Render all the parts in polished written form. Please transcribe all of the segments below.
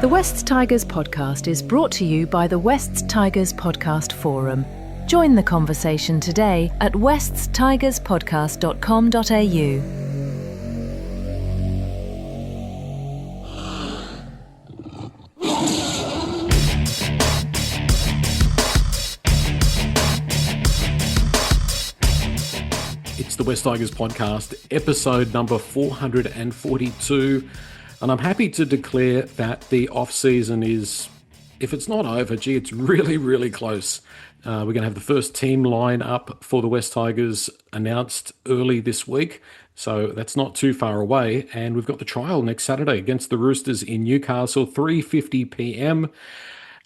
The Wests Tigers podcast is brought to you by the Wests Tigers Podcast Forum. Join the conversation today at weststigerspodcast.com.au. It's the West Tigers podcast, episode number 442. And I'm happy to declare that the off-season is, if it's not over, it's really, really close. We're going to have the first team line up for the West Tigers announced early this week. So that's not too far away. And we've got the trial next Saturday against the Roosters in Newcastle, 3:50 p.m.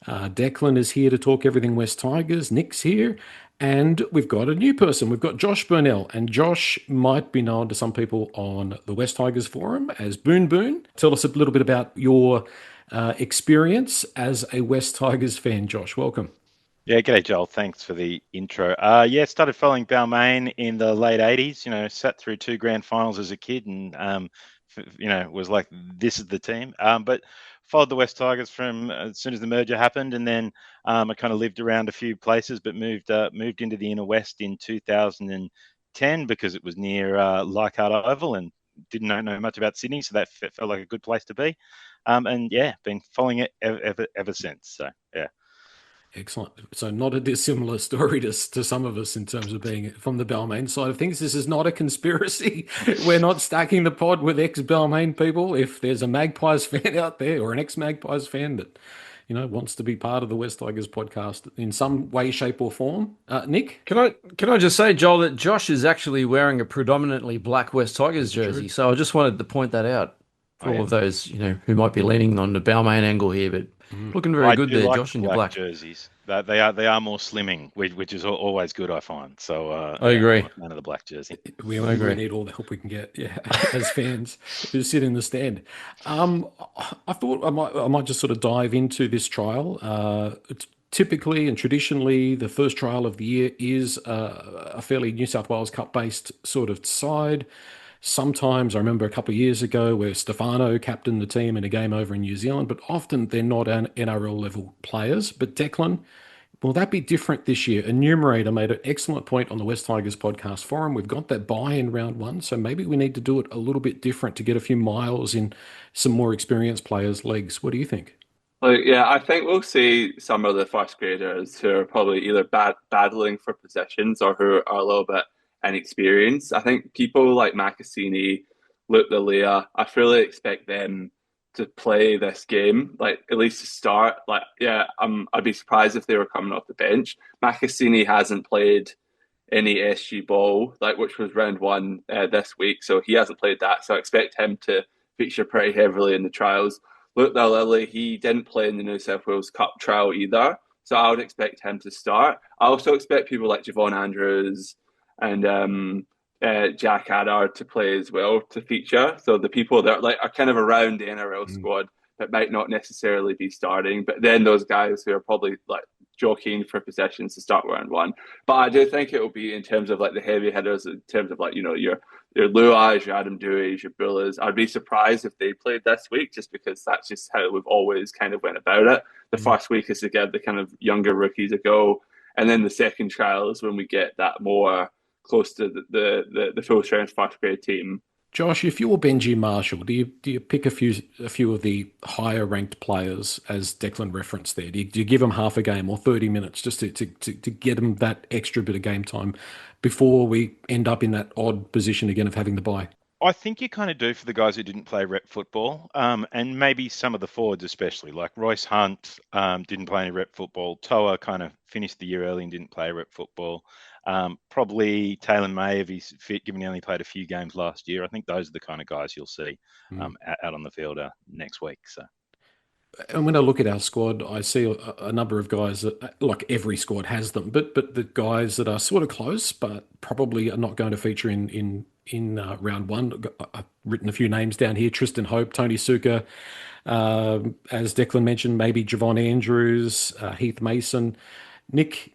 Declan is here to talk everything West Tigers. Nick's here. And we've got a new person. We've got Josh Burnell. And Josh might be known to some people on the West Tigers Forum as Boon Boon. Tell us a little bit about your experience as a West Tigers fan, Josh. Welcome. Yeah, g'day, Joel. Thanks for the intro. Started following Balmain in the late 80s, sat through 2 grand finals as a kid and, was like, this is the team. But followed the West Tigers from as soon as the merger happened, and then I kind of lived around a few places, but moved into the inner west in 2010 because it was near Leichhardt Oval and didn't know much about Sydney, so that felt like a good place to be. Been following it ever since. So yeah. Excellent. So not a dissimilar story to some of us in terms of being from the Balmain side of things. This is not a conspiracy. We're not stacking the pod with ex-Balmain people. If there's a Magpies fan out there or an ex-Magpies fan that, wants to be part of the West Tigers podcast in some way, shape or form. Nick? Can I just say, Joel, that Josh is actually wearing a predominantly black West Tigers jersey. True. So I just wanted to point that out for all of those, who might be leaning on the Balmain angle here, but looking very good there, like Josh, in your black jerseys. They are more slimming, which is always good, I find. So I agree. I'm a fan of the black jersey. We need all the help we can get, as fans who sit in the stand. I thought I might just sort of dive into this trial. It's typically and traditionally the first trial of the year is a fairly New South Wales Cup based sort of side. Sometimes I remember a couple of years ago where Stefano captained the team in a game over in New Zealand, but often they're not NRL level players. But Declan, will that be different this year? Enumerator made an excellent point on the West Tigers podcast forum. We've got that bye in round 1, so maybe we need to do it a little bit different to get a few miles in some more experienced players' legs. What do you think? I think we'll see some of the first graders who are probably either battling for positions or who are a little bit inexperienced. I think people like Makasini, Luke Leah, I fully expect them to play this game, like at least to start. I'd be surprised if they were coming off the bench. Makasini hasn't played any SG ball, which was round 1 this week, so he hasn't played that. So I expect him to feature pretty heavily in the trials. Luke Lilly, he didn't play in the New South Wales Cup trial either, so I would expect him to start. I also expect people like Javon Andrews and Jack Adder to play as well, to feature. So the people that are kind of around the NRL squad that might not necessarily be starting, but then those guys who are probably jockeying for possessions to start round 1. But I do think it will be in terms of the heavy hitters, in terms of your Luais, your Adam Deweys, your Bullers. I'd be surprised if they played this week, just because that's just how we've always kind of went about it. The first week is to get the kind of younger rookies a go, and then the second trial is when we get that more close to the full strength first grade team. Josh, if you're Benji Marshall, do you pick a few of the higher ranked players, as Declan referenced there? Do you give them half a game or 30 minutes just to get them that extra bit of game time before we end up in that odd position again of having the bye? I think you kind of do for the guys who didn't play rep football, and maybe some of the forwards especially, like Royce Hunt didn't play any rep football. Toa kind of finished the year early and didn't play rep football. Probably Taylor May, if he's fit, given he only played a few games last year. I think those are the kind of guys you'll see out on the field next week. So. And when I look at our squad, I see a number of guys that, like every squad has them, but the guys that are sort of close, but probably are not going to feature in round 1. I've written a few names down here: Tristan Hope, Tony Suka, as Declan mentioned, maybe Javon Andrews, Heath Mason. Nick,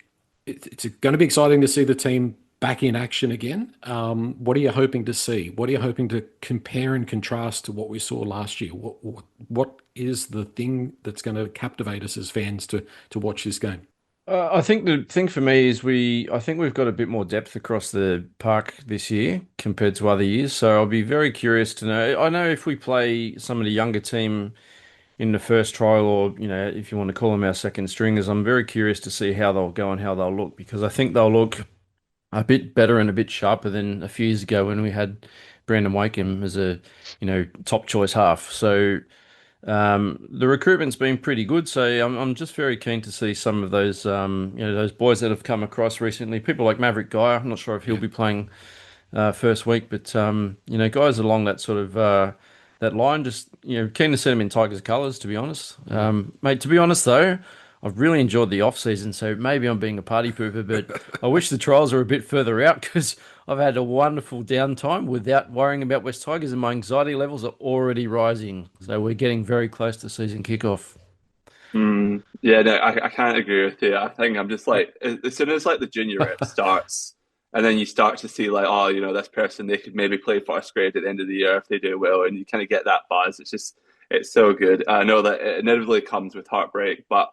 it's going to be exciting to see the team back in action again. What are you hoping to see? What are you hoping to compare and contrast to what we saw last year? What is the thing that's going to captivate us as fans to watch this game? I think the thing for me is I think we've got a bit more depth across the park this year compared to other years. So I'll be very curious to know. I know if we play some of the younger team in the first trial, or if you want to call them our second stringers, I'm very curious to see how they'll go and how they'll look, because I think they'll look a bit better and a bit sharper than a few years ago when we had Brandon Wakeham as a top choice half. So. The recruitment's been pretty good, so I'm just very keen to see some of those those boys that have come across recently. People like Maverick Guy. I'm not sure if he'll be playing first week, but guys along that sort of that line. Just keen to see them in Tigers colours. To be honest, mate. To be honest though, I've really enjoyed the off season. So maybe I'm being a party pooper, but I wish the trials were a bit further out, because I've had a wonderful downtime without worrying about West Tigers, and my anxiety levels are already rising. So we're getting very close to season kickoff. Yeah, no, I can't agree with you. I think I'm just like, as soon as like the junior rep starts, and then you start to see like, oh, this person, they could maybe play first grade at the end of the year if they do well, and you kind of get that buzz. It's so good. I know that it inevitably comes with heartbreak, but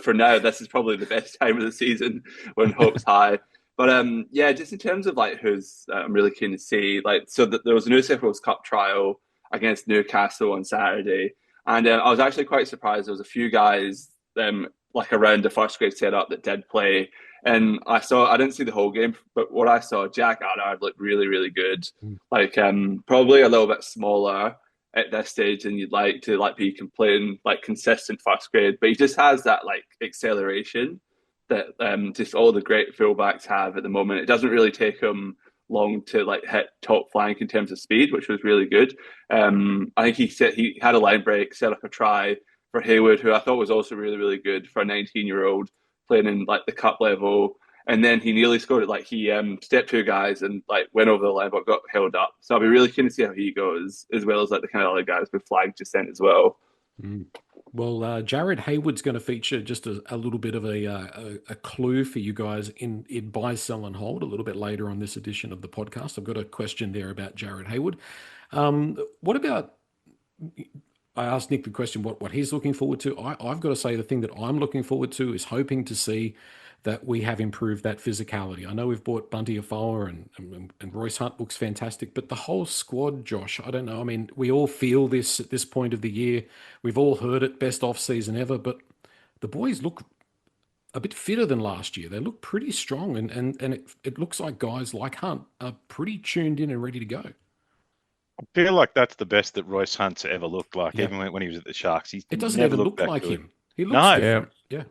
for now, this is probably the best time of the season when hope's high. But yeah, just in terms of like who's I'm really keen to see, like, so there was a New South Wales Cup trial against Newcastle on Saturday, and I was actually quite surprised. There was a few guys like around the first grade setup that did play, and I didn't see the whole game, but what I saw, Jack Arnard looked really, really good. Like probably a little bit smaller at this stage than you'd like to be playing like consistent first grade, but he just has that like acceleration that just all the great fullbacks have at the moment. It doesn't really take him long to like hit top flank in terms of speed, which was really good. I think he had a line break, set up a try for Hayward, who I thought was also really, really good for a 19-year-old playing in like the cup level. And then he nearly scored it. Like he stepped two guys and like went over the line but got held up. So I'll be really keen to see how he goes, as well as like the kind of other guys with flag just sent as well. Well, Jared Hayward's going to feature just a little bit of a clue for you guys in buy, sell, and hold a little bit later on this edition of the podcast. I've got a question there about Jared Hayward. What about? I asked Nick the question what he's looking forward to. I've got to say the thing that I'm looking forward to is hoping to see that we have improved that physicality. I know we've bought Bunty Afoa and Royce Hunt looks fantastic, but the whole squad, Josh, I don't know. I mean, we all feel this at this point of the year. We've all heard it, best off season ever, but the boys look a bit fitter than last year. They look pretty strong, and it looks like guys like Hunt are pretty tuned in and ready to go. I feel like that's the best that Royce Hunt's ever looked like, even when he was at the Sharks. It doesn't even look like him. He looks no, yeah.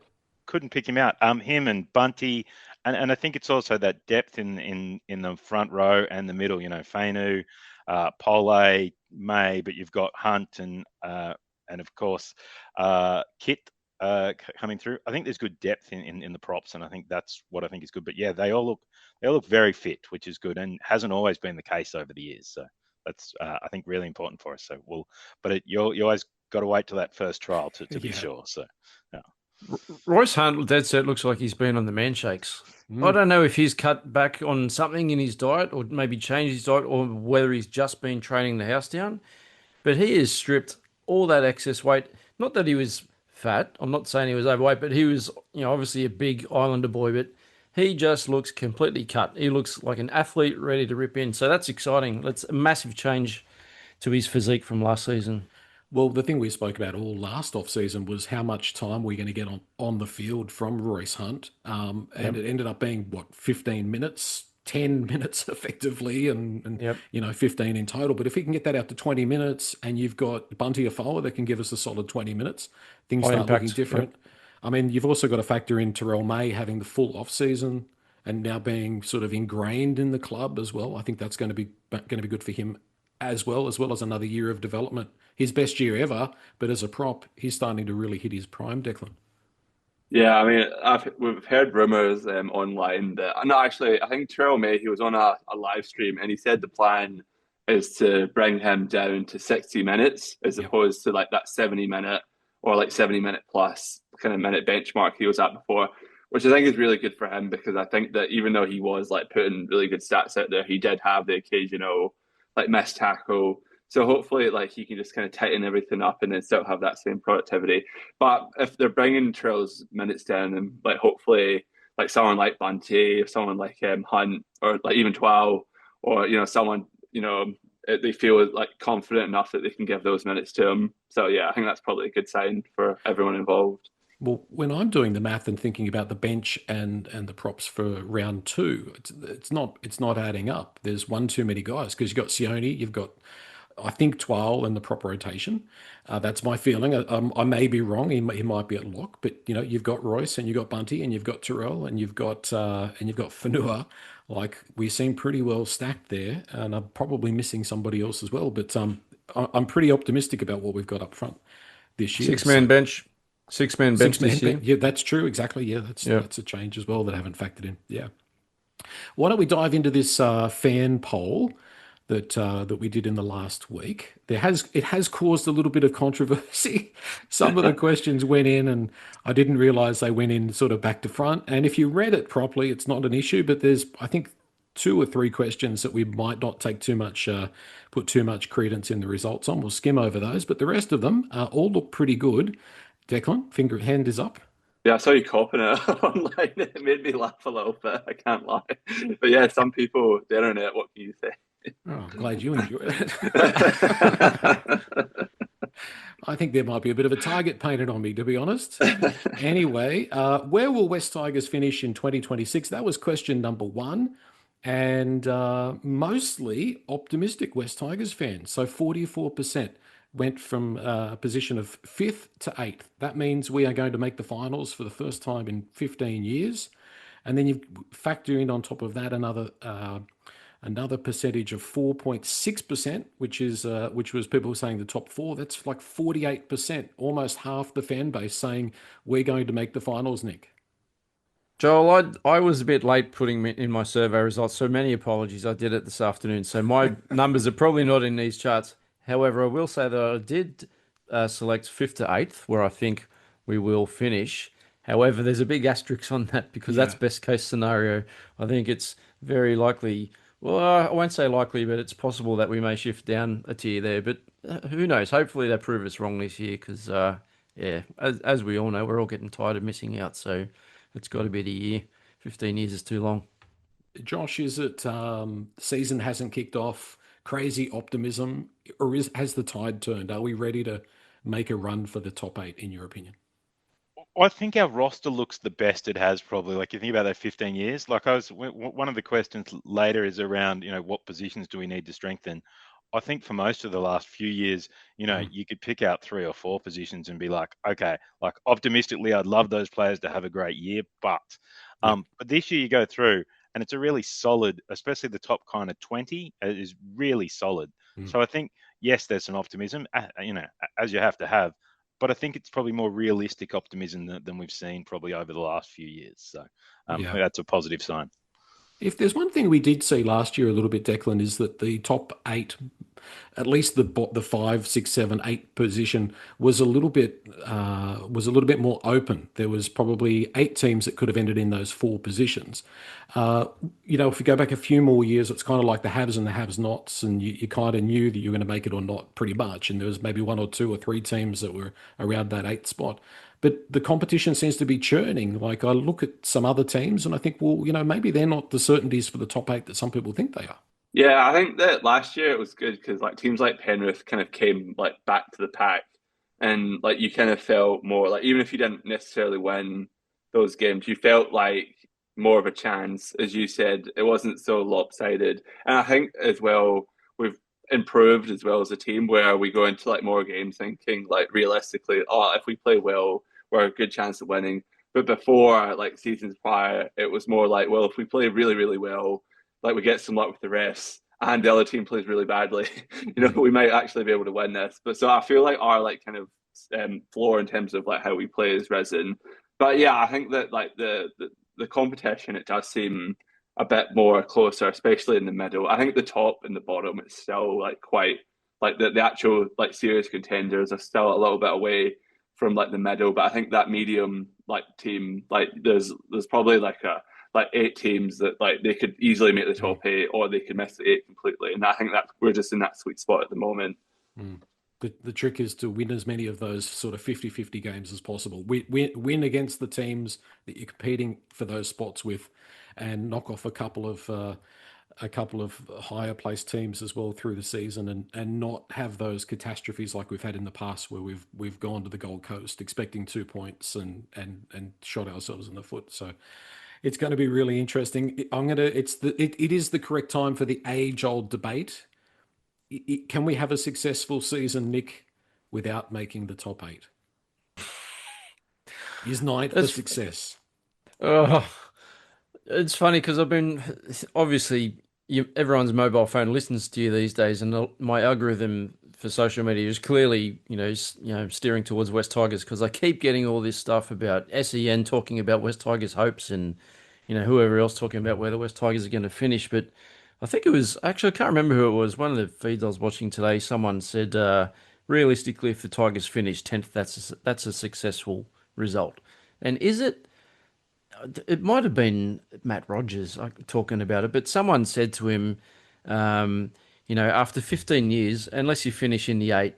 Couldn't pick him out. Him and Bunty, and I think it's also that depth in the front row and the middle. Fainu, Pole, May, but you've got Hunt and of course Kit coming through. I think there's good depth in the props, and I think that's what I think is good. But yeah, they all look very fit, which is good, and hasn't always been the case over the years. So that's I think really important for us. So you always got to wait till that first trial to be sure. So yeah. Royce Hunt, dead set, looks like he's been on the man shakes. I don't know if he's cut back on something in his diet, or maybe changed his diet, or whether he's just been training the house down, but he has stripped all that excess weight. Not that he was fat. I'm not saying he was overweight, but he was, obviously a big Islander boy, but he just looks completely cut. He looks like an athlete ready to rip in. So that's exciting. That's a massive change to his physique from last season. Well, the thing we spoke about all last off-season was how much time we're going to get on the field from Royce Hunt. And it ended up being, 15 minutes, 10 minutes effectively, and 15 in total. But if he can get that out to 20 minutes, and you've got Bunty Afoa that can give us a solid 20 minutes, things start looking different. Yep. I mean, you've also got to factor in Terrell May having the full off-season and now being sort of ingrained in the club as well. I think that's going to be good for him as well as another year of development. His best year ever, but as a prop, he's starting to really hit his prime, Declan. Yeah, I mean, we've heard rumours online that, I think Terrell May, he was on a live stream, and he said the plan is to bring him down to 60 minutes as opposed to like that 70-minute or like 70-minute plus kind of minute benchmark he was at before, which I think is really good for him, because I think that even though he was like putting really good stats out there, he did have the occasional like missed tackle. So hopefully, like, he can just kind of tighten everything up and then still have that same productivity. But if they're bringing Trill's minutes down, and like hopefully, like someone like Bunty, or someone like Hunt, or like even Twal, or someone they feel like confident enough that they can give those minutes to him. So yeah, I think that's probably a good sign for everyone involved. Well, when I'm doing the math and thinking about the bench and the props for round two, it's not adding up. There's one too many guys because you've got Sione, you've got I think Twal in the prop rotation. That's my feeling. I may be wrong. He might be at lock, but you've got Royce and you've got Bunty and you've got Terrell and you've got Fanua. Like, we seem pretty well stacked there, and I'm probably missing somebody else as well. But I'm pretty optimistic about what we've got up front this year. Six-man bench. Six-man bench Six-man this year. Yeah, that's true. Exactly. Yeah, that's a change as well that I haven't factored in. Yeah. Why don't we dive into this fan poll that we did in the last week? It has caused a little bit of controversy. Some of the questions went in, and I didn't realize they went in sort of back to front. And if you read it properly, it's not an issue. But there's, I think, 2 or 3 questions that we might not take too much, put too much credence in the results on. We'll skim over those, but the rest of them all look pretty good. Declan, hand is up. Yeah, I saw you copying it online. It made me laugh a little bit, I can't lie. But yeah, some people, the internet, what can you say? Oh, I'm glad you enjoyed it. I think there might be a bit of a target painted on me, to be honest. Anyway, where will West Tigers finish in 2026? That was question number 1. And mostly optimistic West Tigers fans. So 44% went from a position of 5th to 8th. That means we are going to make the finals for the first time in 15 years. And then you factor in on top of that another percentage of 4.6%, which was people saying the top 4. That's like 48%, almost half the fan base saying we're going to make the finals, Nick. Joel, I was a bit late putting in my survey results, so many apologies. I did it this afternoon, so my numbers are probably not in these charts. However, I will say that I did select 5th to 8th, where I think we will finish. However, there's a big asterisk on that because that's best case scenario. I think it's very likely, well, I won't say likely, but it's possible that we may shift down a tier there. But who knows? Hopefully they prove us wrong this year because, as we all know, we're all getting tired of missing out. So it's got to be the year. 15 years is too long. Josh, is it season hasn't kicked off, crazy optimism, or has the tide turned? Are we ready to make a run for the top 8, in your opinion? I think our roster looks the best it has probably. Like, you think about that 15 years. Like, one of the questions later is around, what positions do we need to strengthen? I think for most of the last few years, you could pick out 3 or 4 positions and be like, okay, like, optimistically, I'd love those players to have a great year. But this year you go through and it's a really solid, especially the top kind of 20 is really solid. So I think, yes, there's some optimism, as you have to have. But I think it's probably more realistic optimism than we've seen probably over the last few years. So I think that's a positive sign. If there's one thing we did see last year a little bit, Declan, is that the top 8, at least the 5, 6, 7, 8 position was a little bit more open. There was probably 8 teams that could have ended in those 4 positions. If you go back a few more years, it's kind of like the haves and the have-nots, and you kind of knew that you were going to make it or not pretty much. And there was maybe 1 or 2 or 3 teams that were around that 8th spot. But the competition seems to be churning. Like, I look at some other teams and I think, well, maybe they're not the certainties for the top 8 that some people think they are. Yeah, I think that last year it was good because like teams like Penrith kind of came like back to the pack, and like you kind of felt more like, even if you didn't necessarily win those games, you felt like more of a chance. As you said, it wasn't so lopsided. And I think as well, we've improved as well as a team, where we go into like more games thinking like realistically, if we play well, we're a good chance of winning. But before, like seasons prior, it was more like, well, if we play really, really well, like we get some luck with the refs and the other team plays really badly, we might actually be able to win this. But so I feel like our like kind of floor in terms of like how we play is risen. But yeah, I think that like the competition, it does seem a bit more closer, especially in the middle. I think the top and the bottom, it's still like quite like the actual like serious contenders are still a little bit away from like the middle, but I think that medium like team, like there's probably like 8 teams that like they could easily make the top 8, or they could miss the 8 completely. And I think that we're just in that sweet spot at the moment. The trick is to win as many of those sort of 50-50 games as possible. Win against the teams that you're competing for those spots with, and knock off a couple of higher placed teams as well through the season, and not have those catastrophes like we've had in the past, where we've gone to the Gold Coast expecting 2 points and shot ourselves in the foot. So it's going to be really interesting. It is the correct time for the age-old debate. Can we have a successful season, Nick, without making the top 8? Is 9th a success? It's funny because I've been obviously everyone's mobile phone listens to you these days, and my algorithm for social media is clearly steering towards West Tigers, because I keep getting all this stuff about SEN talking about West Tigers hopes, and whoever else talking about where the West Tigers are going to finish. But I think it was actually, I can't remember who it was. One of the feeds I was watching today, someone said, realistically, if the Tigers finish 10th, that's a successful result. And is it? It might have been Matt Rogers talking about it, but someone said to him, after 15 years, unless you finish in the 8,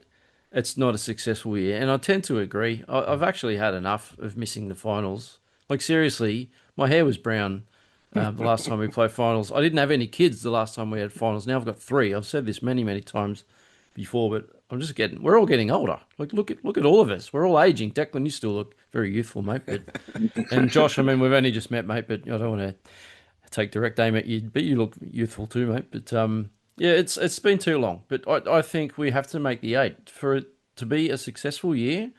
it's not a successful year. And I tend to agree. I've actually had enough of missing the finals. Like, seriously, my hair was brown the last time we played finals. I didn't have any kids the last time we had finals. Now I've got 3. I've said this many, many times before, but we're all getting older. Like, look at all of us. We're all aging. Declan, you still look very youthful, mate. And Josh, I mean, we've only just met, mate, but I don't want to take direct aim at you, but you look youthful too, mate. But yeah, it's been too long. But I think we have to make the 8 for it to be a successful year,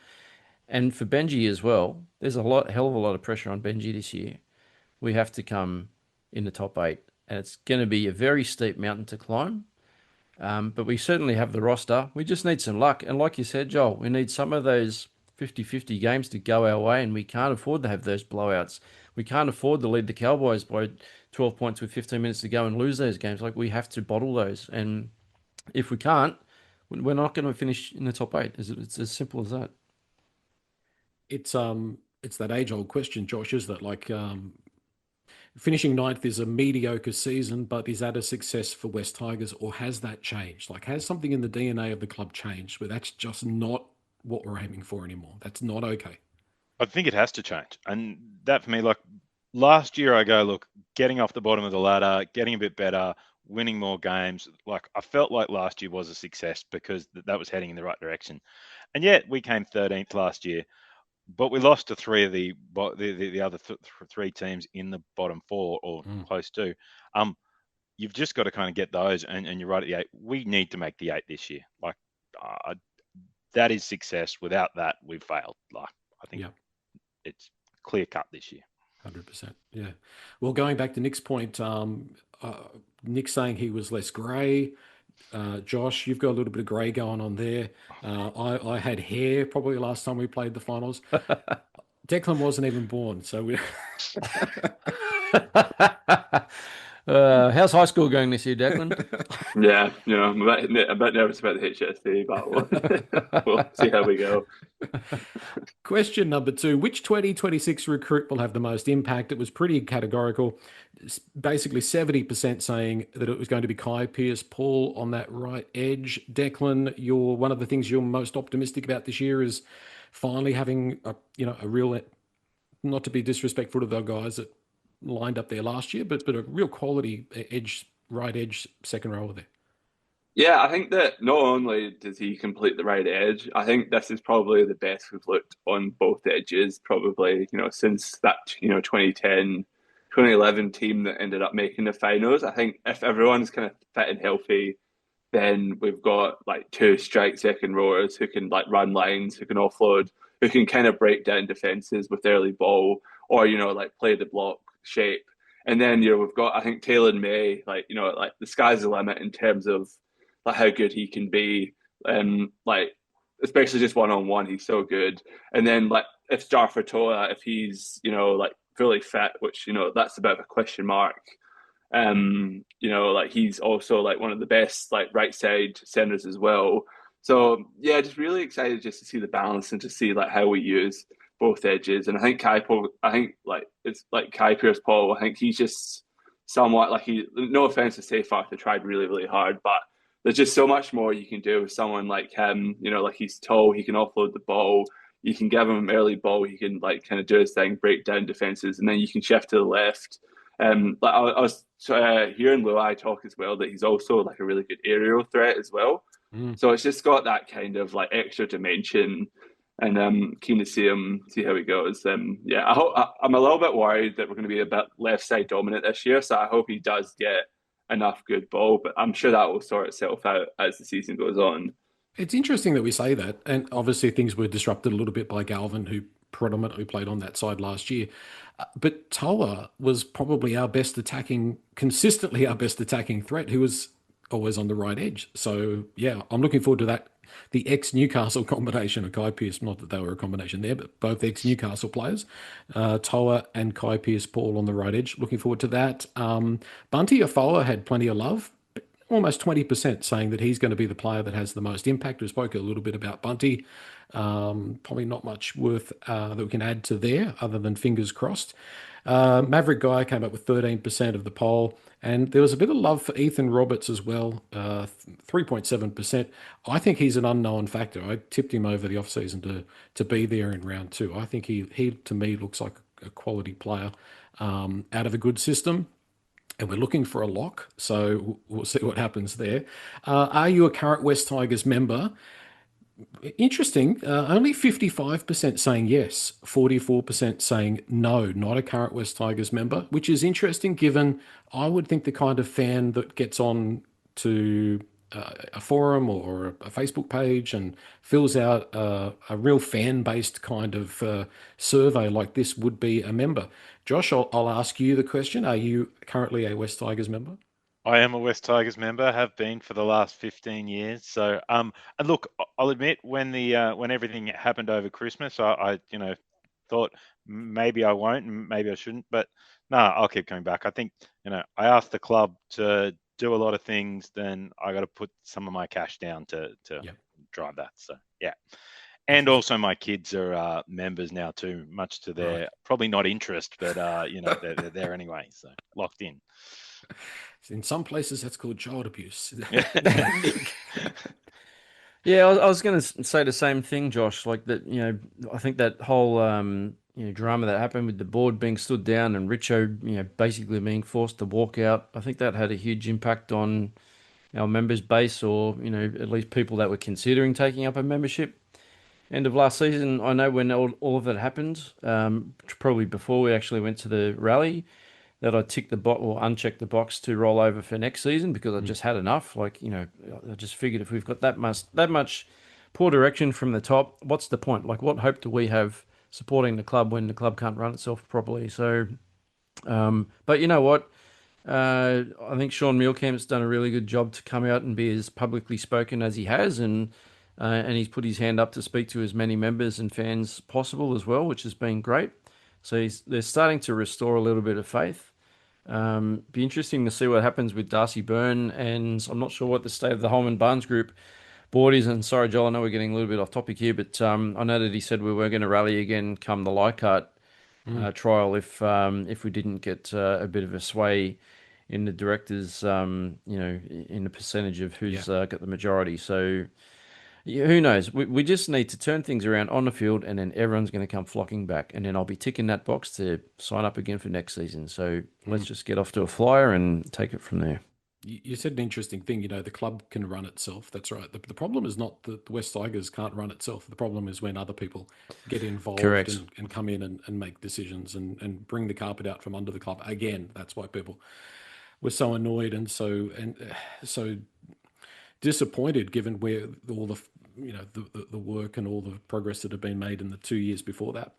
and for Benji as well. There's hell of a lot of pressure on Benji this year. We have to come in the top 8, and it's going to be a very steep mountain to climb. But we certainly have the roster. We just need some luck. And like you said, Joel, we need some of those 50-50 games to go our way, and we can't afford to have those blowouts. We can't afford to lead the Cowboys by 12 points with 15 minutes to go and lose those games. Like, we have to bottle those. And if we can't, we're not going to finish in the top 8. It's as simple as that. It's that age-old question, Josh, is that like finishing 9th is a mediocre season, but is that a success for West Tigers, or has that changed? Like, has something in the DNA of the club changed where that's just not what we're aiming for anymore? That's not okay. I think it has to change. And that for me, like last year, I go, look, getting off the bottom of the ladder, getting a bit better, winning more games. Like, I felt like last year was a success because that was heading in the right direction. And yet we came 13th last year, but we lost to 3 of the other 3 teams in the bottom 4 or close to. You've just got to kind of get those, and you're right at the 8. We need to make the 8 this year. Like, that is success. Without that, we've failed. Like, I think it's clear cut this year. 100%. Yeah. Well, going back to Nick's point, Nick saying he was less grey. Josh, you've got a little bit of grey going on there. I had hair probably last time we played the finals. Declan wasn't even born, so we. How's high school going this year, Declan? Yeah, I'm a bit nervous about the HSC battle. We'll see how we go. Question number 2. Which 2026 recruit will have the most impact? It was pretty categorical. Basically 70% saying that it was going to be Kai Pearce-Paul on that right edge. Declan, one of the things you're most optimistic about this year is finally having a real, not to be disrespectful to the guys that lined up there last year, but a real quality right edge second rower there. Yeah, I think that not only does he complete the right edge, I think this is probably the best we've looked on both edges, probably, since that, 2010, 2011 team that ended up making the finals. I think if everyone's kind of fit and healthy, then we've got like 2 strike second rowers who can like run lines, who can offload, who can kind of break down defenses with early ball, or, like play the block shape. And then, we've got, I think, Taylor May, like the sky's the limit in terms of like how good he can be, like especially just one-on-one, he's so good. And then like if Jarford Toa, if he's like fully fit, which that's a bit of a question mark. Like he's also like one of the best like right side centers as well. So yeah, just really excited just to see the balance and to see like how we use both edges. And I think I think like it's like Kai Pierce-Paul. I think he's just somewhat like No offense to Seyfarth, they tried really really hard, but there's just so much more you can do with someone like him. You know, like he's tall, he can offload the ball. You can give him early ball. He can like kind of do his thing, break down defenses, and then you can shift to the left. Like I was hearing Luai talk as well that he's also like a really good aerial threat as well. So it's just got that kind of like extra dimension, and keen to see how he goes. Yeah, I'm a little bit worried that we're going to be a bit left side dominant this year, so I hope he does get enough good ball, but I'm sure that will sort itself out as the season goes on. It's interesting that we say that, and obviously things were disrupted a little bit by Galvin, who predominantly played on that side last year. But Toa was probably consistently our best attacking threat, who was always on the right edge. So yeah, I'm looking forward to that. The ex-Newcastle combination of Kai Pearce, not that they were a combination there, but both ex-Newcastle players, Toa and Kai Pearce-Paul on the right edge. Looking forward to that. Bunty Afoa had plenty of love, almost 20% saying that he's going to be the player that has the most impact. We spoke a little bit about Bunty. Probably not much worth that we can add to there other than fingers crossed. Maverick Guy came up with 13% of the poll, and there was a bit of love for Ethan Roberts as well, 3.7%. I think he's an unknown factor. I tipped him over the offseason to be there in round 2. I think he to me looks like a quality player out of a good system. And we're looking for a lock, so we'll see what happens there. Are you a current West Tigers member? Interesting. Only 55% saying yes, 44% saying no, not a current West Tigers member, which is interesting given I would think the kind of fan that gets on to a forum or a Facebook page and fills out a real fan-based kind of survey like this would be a member. Josh, I'll ask you the question. Are you currently a West Tigers member? I am a West Tigers member, have been for the last 15 years. So, and look, I'll admit when when everything happened over Christmas, I thought maybe I won't and maybe I shouldn't, but no, I'll keep coming back. I think, I asked the club to do a lot of things, then I got to put some of my cash down to drive that. So, yeah. And also my kids are members now too, much to their probably not interest, but they're there anyway, so locked in. In some places, that's called child abuse. Yeah, I was going to say the same thing, Josh. Like that, I think that whole drama that happened with the board being stood down and Richo, basically being forced to walk out. I think that had a huge impact on our members base, or at least people that were considering taking up a membership. End of last season, I know when all of that happened, probably before we actually went to the rally, that I ticked the box or unchecked the box to roll over for next season because I just had enough. Like, I just figured if we've got that much poor direction from the top, what's the point? Like, what hope do we have supporting the club when the club can't run itself properly? So, but you know what? I think Sean Mielkamp's done a really good job to come out and be as publicly spoken as he has, and he's put his hand up to speak to as many members and fans possible as well, which has been great. So they're starting to restore a little bit of faith. Be interesting to see what happens with Darcy Byrne, and I'm not sure what the state of the Holman Barnes Group board is. And sorry, Joel, I know we're getting a little bit off topic here, but I know that he said we were going to rally again come the Leichhardt trial if we didn't get a bit of a sway in the directors, in the percentage of who's got the majority. So who knows? We just need to turn things around on the field, and then everyone's going to come flocking back, and then I'll be ticking that box to sign up again for next season. So let's just get off to a flyer and take it from there. You said an interesting thing. The club can run itself. That's right. The problem is not that the West Tigers can't run itself. The problem is when other people get involved and come in and make decisions and bring the carpet out from under the club. Again, that's why people were so annoyed and so disappointed, given where all the the work and all the progress that had been made in the 2 years before that.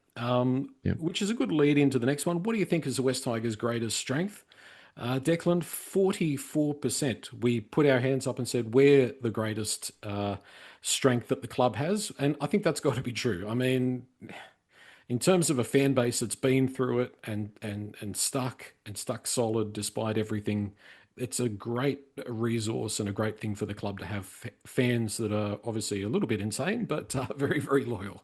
Which is a good lead into the next one. What do you think is the West Tigers' greatest strength? Declan, 44%. We put our hands up and said we're the greatest strength that the club has, and I think that's got to be true. I mean, in terms of a fan base that's been through it and stuck solid despite everything it's a great resource and a great thing for the club to have fans that are obviously a little bit insane, but very, very loyal.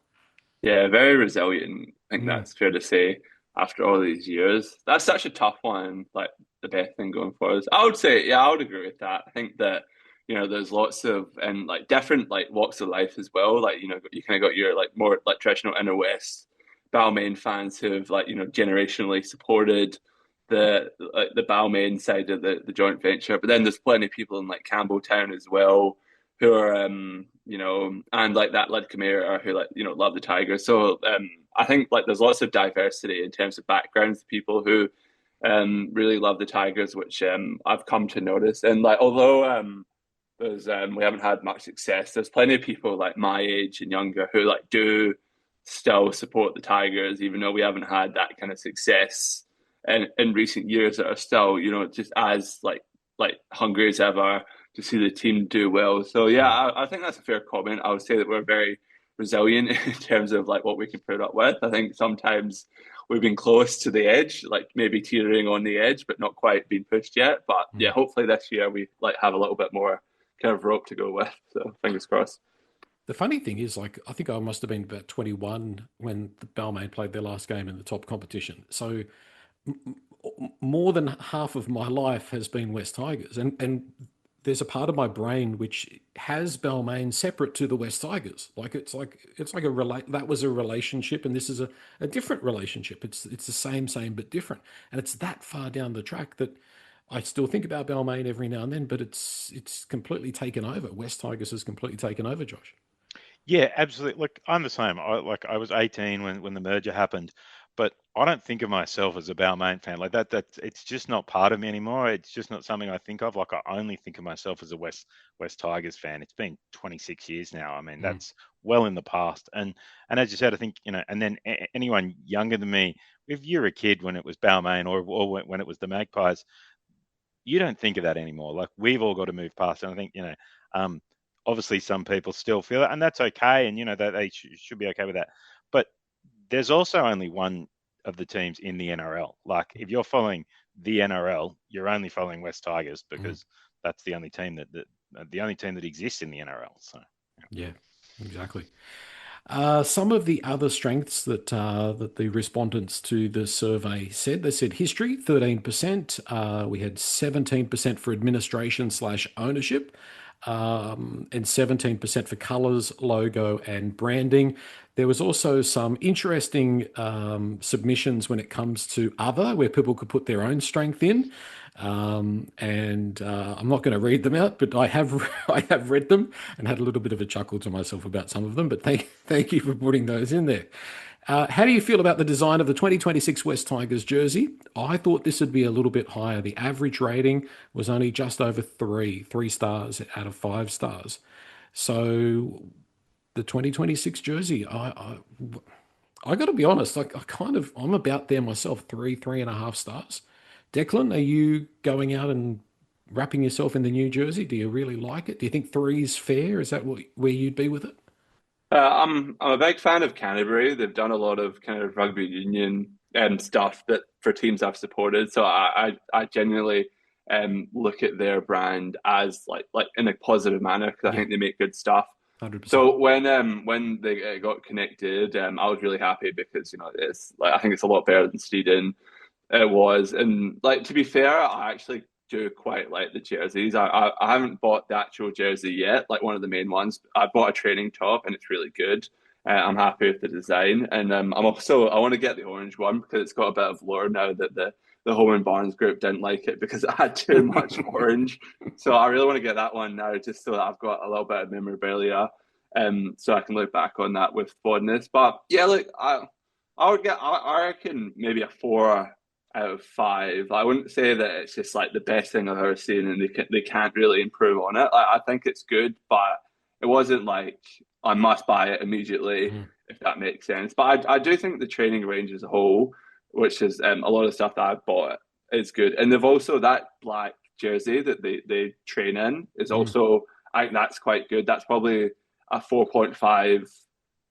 Yeah, very resilient. I think Mm. that's fair to say after all these years. That's such a tough one, like the best thing going forward. I would say, yeah, I would agree with that. I think that, there's lots of and like different like walks of life as well. Like, you kind of got your like more like traditional inner west Balmain fans who've like, generationally supported the Balmain side of the joint venture. But then there's plenty of people in like Campbelltown as well who are and like that Lidcombe area who like love the Tigers. So I think like there's lots of diversity in terms of backgrounds, people who really love the Tigers, which I've come to notice. And like although there's we haven't had much success, there's plenty of people like my age and younger who like do still support the Tigers, even though we haven't had that kind of success in recent years, that are still just as like hungry as ever to see the team do well. So yeah, I think that's a fair comment. I would say that we're very resilient in terms of like what we can put up with. I think sometimes we've been close to the edge, like maybe teetering on the edge, but not quite being pushed yet. But yeah, hopefully this year we like have a little bit more kind of rope to go with. So fingers crossed. The funny thing is, like, I think I must have been about 21 when the Balmain played their last game in the top competition. So more than half of my life has been West Tigers, and there's a part of my brain which has Balmain separate to the West Tigers. Like it's like that was a relationship, and this is a different relationship. It's the same but different, and it's that far down the track that I still think about Balmain every now and then, but it's completely taken over. West Tigers has completely taken over, Josh. Yeah, absolutely. Look, I'm the same. I was 18 when the merger happened, but I don't think of myself as a Balmain fan. Like that it's just not part of me anymore. It's just not something I think of. Like I only think of myself as a West Tigers fan. It's been 26 years now. I mean, that's well in the past. And as you said, I think, and then anyone younger than me, if you're a kid when it was Balmain or when it was the Magpies, you don't think of that anymore. Like we've all got to move past it. And I think, obviously some people still feel it, and that's okay. And, they should be okay with that. But there's also only one of the teams in the NRL. Like if you're following the NRL, you're only following West Tigers because that's the only team that exists in the NRL. So yeah, exactly. Some of the other strengths that the respondents to the survey said, they said history, 13%. We had 17% for administration/ownership, and 17% for colours, logo, and branding. There was also some interesting submissions when it comes to other, where people could put their own strength in. And I'm not going to read them out, but I have read them and had a little bit of a chuckle to myself about some of them. But thank you for putting those in there. How do you feel about the design of the 2026 West Tigers jersey? I thought this would be a little bit higher. The average rating was only just over 3 stars out of 5 stars. So the 2026 jersey, I got to be honest, I'm about there myself, 3.5 stars. Declan, are you going out and wrapping yourself in the new jersey? Do you really like it? Do you think 3 is fair? Is that where you'd be with it? I'm a big fan of Canterbury. They've done a lot of kind of rugby union stuff that for teams I've supported. So I genuinely look at their brand as like in a positive manner because I think they make good stuff. 100%. So when they got connected, I was really happy because it's like I think it's a lot better than Steeden it was, and like to be fair, I actually do quite like the jerseys. I haven't bought the actual jersey yet, like one of the main ones. I bought a training top and it's really good. I'm happy with the design, and I want to get the orange one because it's got a bit of lore now that the Home and Barnes group didn't like it because it had too much orange. So I really want to get that one now, just so that I've got a little bit of memorabilia, so I can look back on that with fondness. But yeah, look, I reckon maybe a 4 out of 5. I wouldn't say that it's just like the best thing I've ever seen, and they can't really improve on it. I think it's good, but it wasn't like I must buy it immediately, if that makes sense. But I do think the training range as a whole, which is a lot of stuff that I've bought, is good. And they've also that black jersey that they train in is also, I think that's quite good. That's probably a 4.5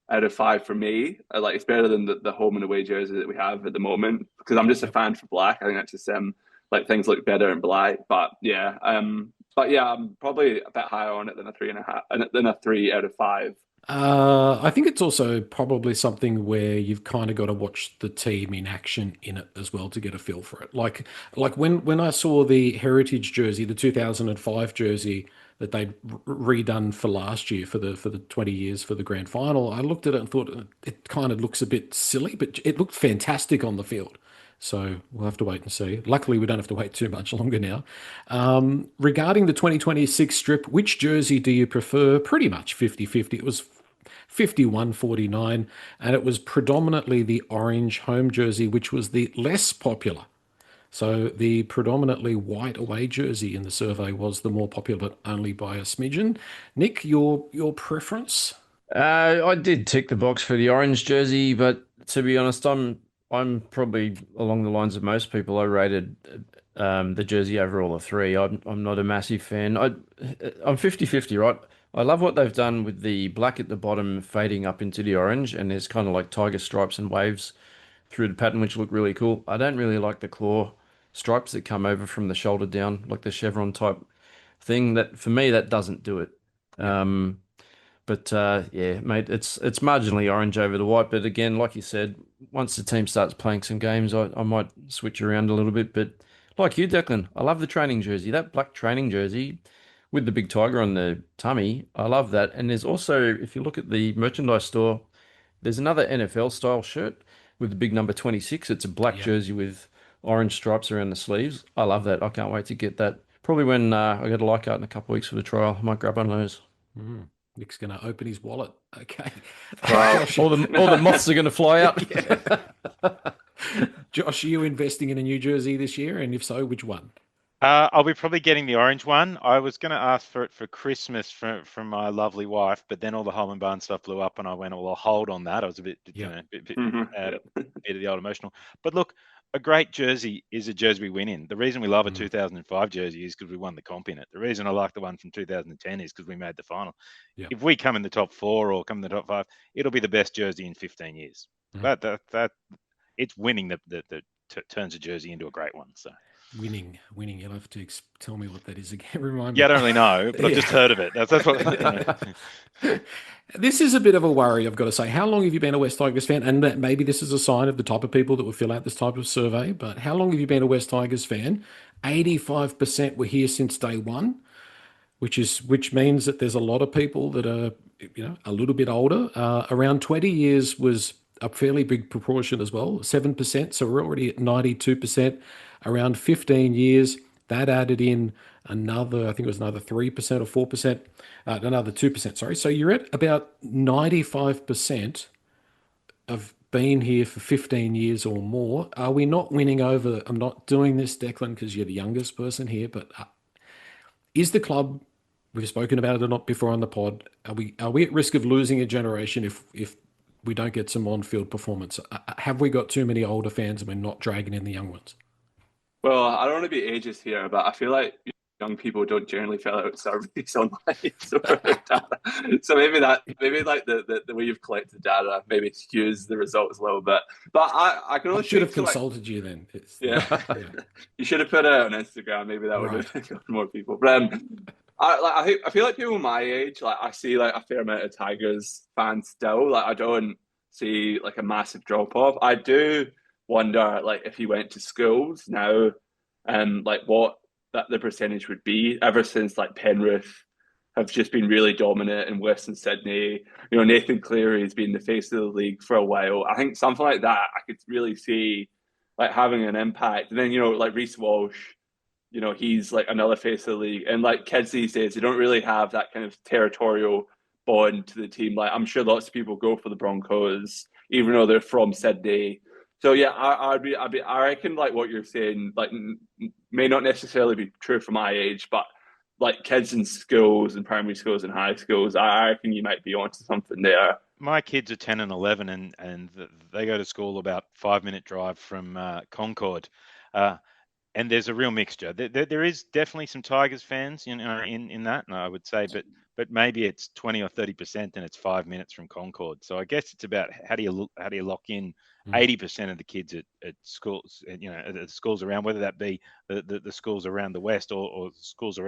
out of 5 for me. Like it's better than the home and away jersey that we have at the moment because I'm just a fan for black. I think that's just like things look better in black. But yeah, I'm probably a bit higher on it than a 3.5, than a 3 out of 5. I think it's also probably something where you've kind of got to watch the team in action in it as well to get a feel for it. Like when I saw the Heritage jersey, the 2005 jersey that they'd redone for last year for the 20 years for the grand final, I looked at it and thought it kind of looks a bit silly, but it looked fantastic on the field. So we'll have to wait and see. Luckily, we don't have to wait too much longer now. Regarding the 2026 strip, which jersey do you prefer? Pretty much 50-50. It was 51-49, and it was predominantly the orange home jersey, which was the less popular. So the predominantly white away jersey in the survey was the more popular, but only by a smidgen. Nick, your preference? I did tick the box for the orange jersey, but to be honest, I'm probably along the lines of most people. I rated the jersey over all the three. I'm not a massive fan. I'm 50-50, right? I love what they've done with the black at the bottom fading up into the orange, and there's kind of like tiger stripes and waves through the pattern, which look really cool. I don't really like the claw stripes that come over from the shoulder down, like the chevron type thing. That for me, that doesn't do it. But yeah, mate, it's marginally orange over the white. But again, like you said, once the team starts playing some games, I might switch around a little bit. But like you, Declan, I love the training jersey. That black training jersey with the big tiger on the tummy, I love that. And there's also, if you look at the merchandise store, there's another NFL style shirt with the big number 26. It's a black jersey with orange stripes around the sleeves. I love that. I can't wait to get that. Probably when I get a Leichhardt in a couple of weeks for the trial, I might grab one of those. Nick's going to open his wallet. Okay. Josh, all the moths are going to fly out. Josh, are you investing in a new jersey this year? And if so, which one? I'll be probably getting the orange one. I was going to ask for it for Christmas from my lovely wife, but then all the Holman Barn stuff blew up, and I went, well, I'll hold on that. I was a bit, bit of the old emotional. But look, a great jersey is a jersey we win in. The reason we love a 2005 jersey is because we won the comp in it. The reason I like the one from 2010 is because we made the final. Yeah. If we come in the top 4 or come in the top 5, it'll be the best jersey in 15 years. That it's winning that turns a jersey into a great one. So. Winning. You'll have to tell me what that is again. Remind me. Yeah, I don't really know, but I've just heard of it. That's what. This is a bit of a worry, I've got to say. How long have you been a West Tigers fan? And maybe this is a sign of the type of people that will fill out this type of survey, but how long have you been a West Tigers fan? 85% were here since day one, which means that there's a lot of people that are, a little bit older. Around 20 years was a fairly big proportion as well, 7%. So we're already at 92%. Around 15 years, that added in another, I think it was another 3% or 4%, another 2%, sorry. So you're at about 95% of being here for 15 years or more. Are we not winning over? I'm not doing this, Declan, because you're the youngest person here, but is the club, we've spoken about it or not before on the pod, are we at risk of losing a generation if we don't get some on-field performance? Have we got too many older fans and we're not dragging in the young ones? Well, I don't want to be ageist here, but I feel like young people don't generally fill out surveys online. So maybe like the way you've collected data maybe skews the results a little bit. But I can only should have consulted you then. Yeah. You should have put it on Instagram. Maybe that would have got more people. But I feel like people my age, like I see like a fair amount of Tigers fans still. Like I don't see like a massive drop off. I do wonder like if he went to schools now and like what that the percentage would be ever since like Penrith have just been really dominant in Western Sydney. Nathan Cleary has been the face of the league for a while. I think something like that I could really see like having an impact. And then like Reece Walsh, he's like another face of the league. And like kids these days, they don't really have that kind of territorial bond to the team. Like I'm sure lots of people go for the Broncos even though they're from Sydney. So yeah, I reckon like what you're saying like may not necessarily be true for my age, but like kids in schools and primary schools and high schools, I reckon you might be onto something there. My kids are 10 and 11 and they go to school about 5-minute drive from Concord. And there's a real mixture. There is definitely some Tigers fans, in that, I would say, but but maybe it's 20 or 30% and it's 5 minutes from Concord. So I guess it's about how do you lock in 80% of the kids at schools, at the schools around, whether that be the schools around the west or schools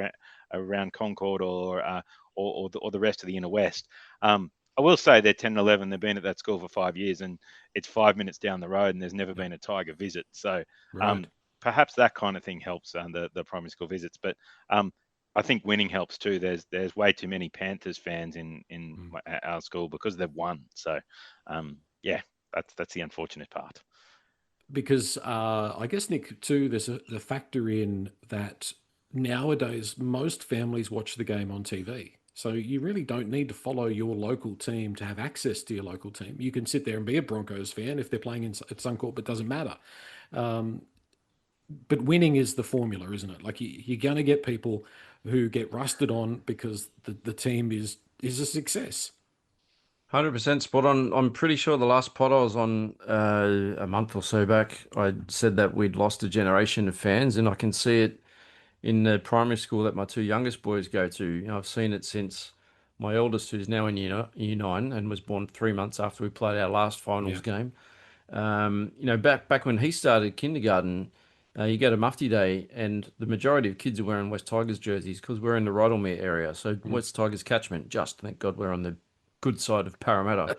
around Concord or the rest of the inner west. I will say they're 10 and 11. They've been at that school for 5 years, and it's 5 minutes down the road, and there's never been a Tiger visit. So perhaps that kind of thing helps the primary school visits. But I think winning helps too. There's way too many Panthers fans in our school because they've won. So that's the unfortunate part. Because I guess, Nick, too, there's the factor in that nowadays most families watch the game on TV. So you really don't need to follow your local team to have access to your local team. You can sit there and be a Broncos fan if they're playing at Suncorp, but it doesn't matter. But winning is the formula, isn't it? Like you're going to get people who get rusted on because the team is a success. 100% spot on. I'm pretty sure the last pod I was on a month or so back, I said that we'd lost a generation of fans, and I can see it in the primary school that my two youngest boys go to. I've seen it since my eldest, who's now in year 9 and was born 3 months after we played our last finals game. Back when he started kindergarten, you go to Mufti Day, and the majority of kids are wearing West Tigers jerseys because we're in the Rydalmere area. So West Tigers catchment, thank God we're on the good side of Parramatta.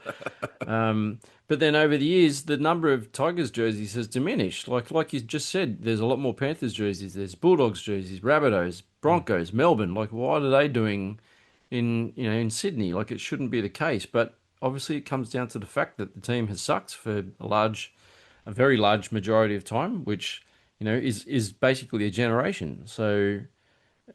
But then over the years, the number of Tigers jerseys has diminished. Like you just said, there's a lot more Panthers jerseys. There's Bulldogs jerseys, Rabbitohs, Broncos, Melbourne. Like, what are they doing in Sydney? Like, it shouldn't be the case. But obviously, it comes down to the fact that the team has sucked for a very large majority of time, which is basically a generation. So,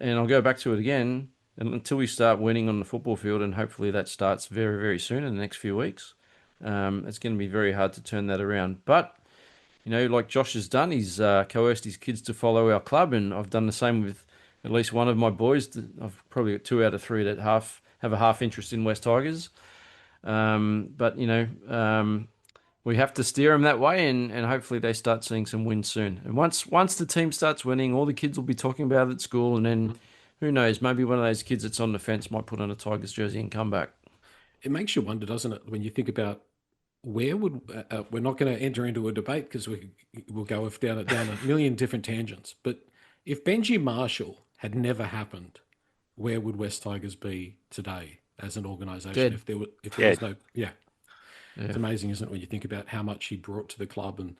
and I'll go back to it again. And until we start winning on the football field, and hopefully that starts very, very soon in the next few weeks, it's going to be very hard to turn that around. But, like Josh has done, he's coerced his kids to follow our club, and I've done the same with at least one of my boys. I've probably got 2 out of 3 that have a half interest in West Tigers. But we have to steer them that way, and hopefully they start seeing some wins soon. And once the team starts winning, all the kids will be talking about it at school, and then who knows, maybe one of those kids that's on the fence might put on a Tigers jersey and come back. It makes you wonder, doesn't it, when you think about where would we're not going to enter into a debate because we'll go down a million different tangents. But if Benji Marshall had never happened, where would West Tigers be today as an organisation? If there was no, it's amazing, isn't it, when you think about how much he brought to the club and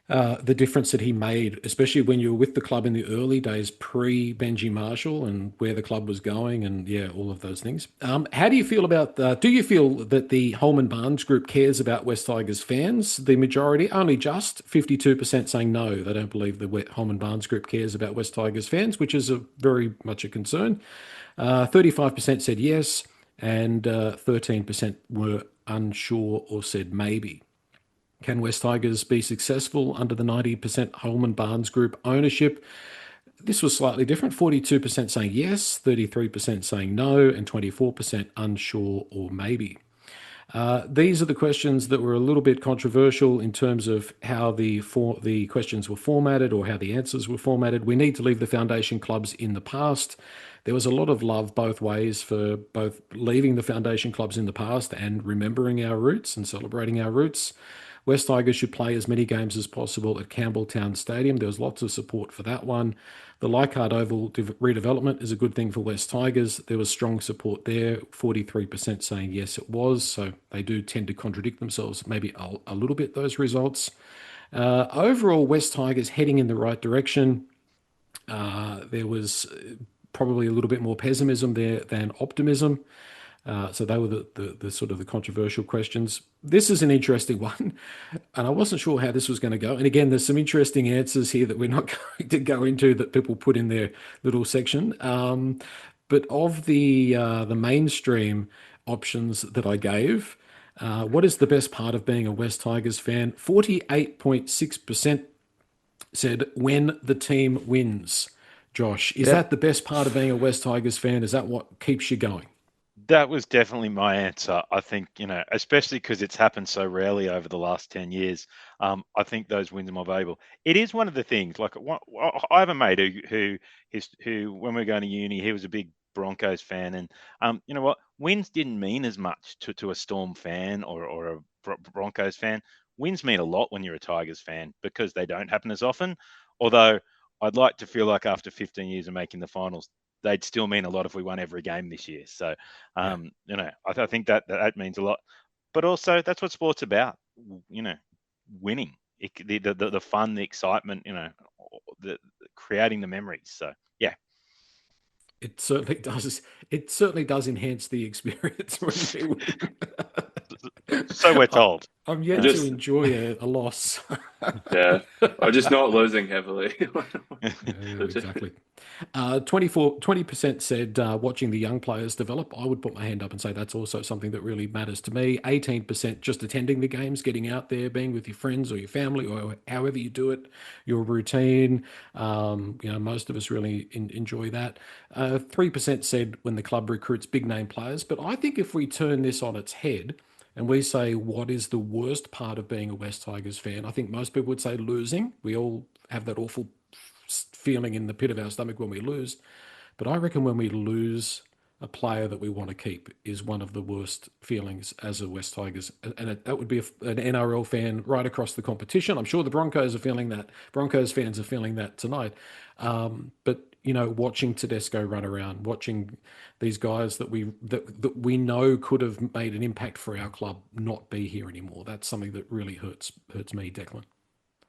the difference that he made, especially when you were with the club in the early days, pre-Benji Marshall, and where the club was going, and all of those things. How do you feel about do you feel that the Holman Barnes Group cares about West Tigers fans? The majority, only just 52% saying no, they don't believe the Holman Barnes Group cares about West Tigers fans, which is very much a concern. 35% said yes, and 13% were unsure or said maybe. Can West Tigers be successful under the 90% Holman Barnes Group ownership? This was slightly different, 42% saying yes, 33% saying no, and 24% unsure or maybe. These are the questions that were a little bit controversial in terms of how the questions were formatted or how the answers were formatted. We need to leave the foundation clubs in the past. There was a lot of love both ways for both leaving the foundation clubs in the past and remembering our roots and celebrating our roots. West Tigers should play as many games as possible at Campbelltown Stadium. There was lots of support for that one. The Leichhardt Oval redevelopment is a good thing for West Tigers. There was strong support there, 43% saying yes, it was. So they do tend to contradict themselves maybe a little bit, those results. Overall, West Tigers heading in the right direction. There was probably a little bit more pessimism there than optimism. So they were the sort of the controversial questions. This is an interesting one, and I wasn't sure how this was going to go. And again, there's some interesting answers here that we're not going to go into that people put in their little section. But of the mainstream options that I gave, what is the best part of being a West Tigers fan? 48.6% said when the team wins. Josh, is that the best part of being a West Tigers fan? Is that what keeps you going? That was definitely my answer. I think, especially because it's happened so rarely over the last 10 years, I think those wins are more valuable. It is one of the things, like I have a mate who when we were going to uni, he was a big Broncos fan, and you know what? Wins didn't mean as much to a Storm fan or a Broncos fan. Wins mean a lot when you're a Tigers fan because they don't happen as often. Although I'd like to feel like after 15 years of making the finals, they'd still mean a lot if we won every game this year. So, you know, I think that means a lot. But also, that's what sport's about. You know, winning, the fun, the excitement. You know, the creating the memories. So, yeah. It certainly does. It certainly does enhance the experience when we win. So we're told. I'm yet to enjoy a loss. Yeah, or just not losing heavily. Exactly. 20% said watching the young players develop. I would put my hand up and say that's also something that really matters to me. 18% just attending the games, getting out there, being with your friends or your family or however you do it, your routine. You know, most of us really enjoy that. 3% said when the club recruits big name players. But I think if we turn this on its head, and we say, what is the worst part of being a West Tigers fan? I think most people would say losing. We all have that awful feeling in the pit of our stomach when we lose. But I reckon when we lose a player that we want to keep is one of the worst feelings as a West Tigers. And that would be an NRL fan right across the competition. I'm sure the Broncos are feeling that. Broncos fans are feeling that tonight. But you know, watching Tedesco run around, watching these guys that we know could have made an impact for our club not be here anymore. That's something that really hurts me, Declan.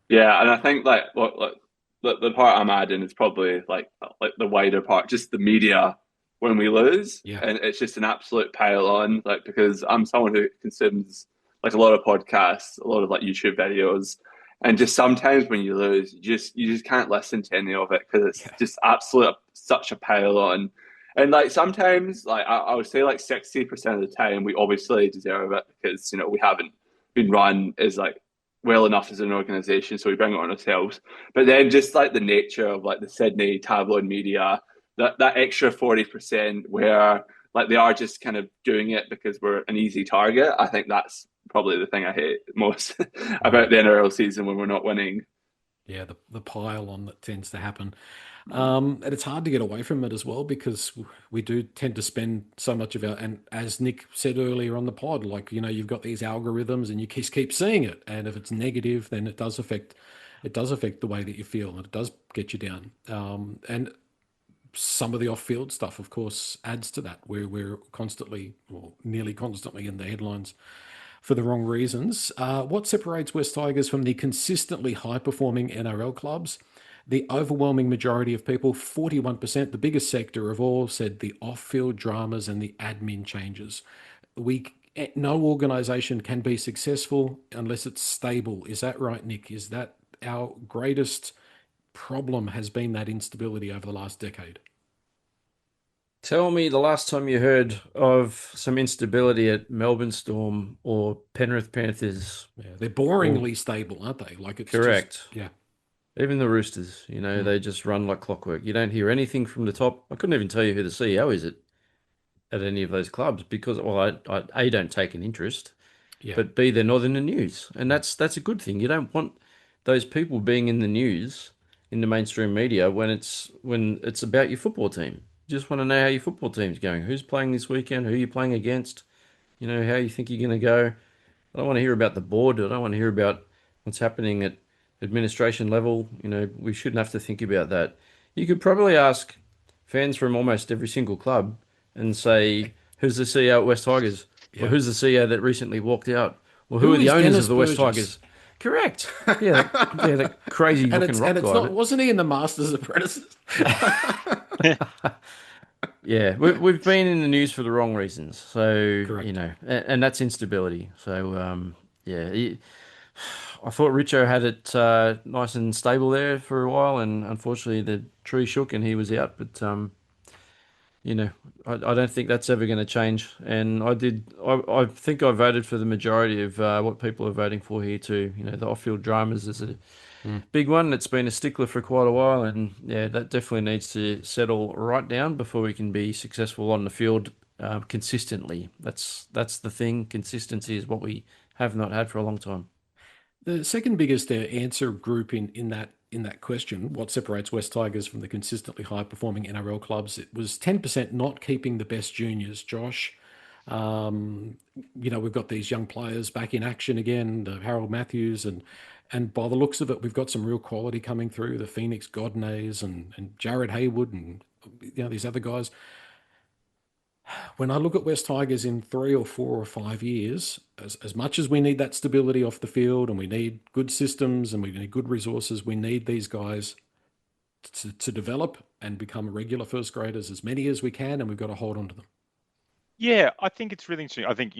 Yeah, and I think the part I'm adding is probably like the wider part, just the media when we lose, and it's just an absolute pile on. Like, because I'm someone who consumes like a lot of podcasts, a lot of like YouTube videos. And just sometimes when you lose, you just can't listen to any of it because it's just absolute such a pile on. And like sometimes, like I would say, like 60% of the time, we obviously deserve it because you know we haven't been run as like well enough as an organization, so we bring it on ourselves. But then just like the nature of like the Sydney tabloid media, that extra 40% where like they are just kind of doing it because we're an easy target. I think that's probably the thing I hate most about the NRL season when we're not winning. Yeah, the pile on that tends to happen. And it's hard to get away from it as well because we do tend to spend so much of our, and as Nick said earlier on the pod, like, you know, you've got these algorithms and you keep seeing it. And if it's negative, then it does affect the way that you feel and it does get you down. And some of the off-field stuff, of course, adds to that where we're constantly or nearly constantly in the headlines for the wrong reasons. What separates West Tigers from the consistently high-performing NRL clubs? The overwhelming majority of people, 41%, the biggest sector of all, said the off-field dramas and the admin changes. No organisation can be successful unless it's stable. Is that right, Nick? Is that our greatest problem has been that instability over the last decade? Tell me the last time you heard of some instability at Melbourne Storm or Penrith Panthers. Yeah, they're boringly stable, aren't they? Like it's correct. Yeah. Even the Roosters, you know, they just run like clockwork. You don't hear anything from the top. I couldn't even tell you who the CEO is at any of those clubs because, well, I A, don't take an interest, but B, they're not in the news. And that's a good thing. You don't want those people being in the news in the mainstream media when it's about your football team. You just want to know how your football team's going. Who's playing this weekend? Who are you playing against? You know, how you think you're going to go. I don't want to hear about the board. I don't want to hear about what's happening at administration level. You know, we shouldn't have to think about that. You could probably ask fans from almost every single club and say, who's the CEO at West Tigers? Or who's the CEO that recently walked out? Well, who are the owners Dennis of the West Tigers? Correct. Yeah, the crazy looking rock guy. Not, wasn't he in the Masters Apprentices? Yeah, we've been in the news for the wrong reasons. So, correct. You know, and that's instability. So, I thought Richo had it nice and stable there for a while, and unfortunately the tree shook and he was out. But you know, I don't think that's ever going to change. And I think I voted for the majority of what people are voting for here too. You know, the off-field dramas is a big one. It's been a stickler for quite a while, and yeah, that definitely needs to settle right down before we can be successful on the field consistently. That's the thing. Consistency is what we have not had for a long time. The second biggest answer group in that in that question, what separates West Tigers from the consistently high-performing NRL clubs? It was 10% not keeping the best juniors, Josh. We've got these young players back in action again, Harold Matthews, and by the looks of it, we've got some real quality coming through, the Phoenix Godnays and Jared Haywood and these other guys. When I look at West Tigers in 3 or 4 or 5 years, as much as we need that stability off the field and we need good systems and we need good resources, we need these guys to develop and become regular first graders, as many as we can, and we've got to hold on to them. Yeah, I think it's really interesting. I think,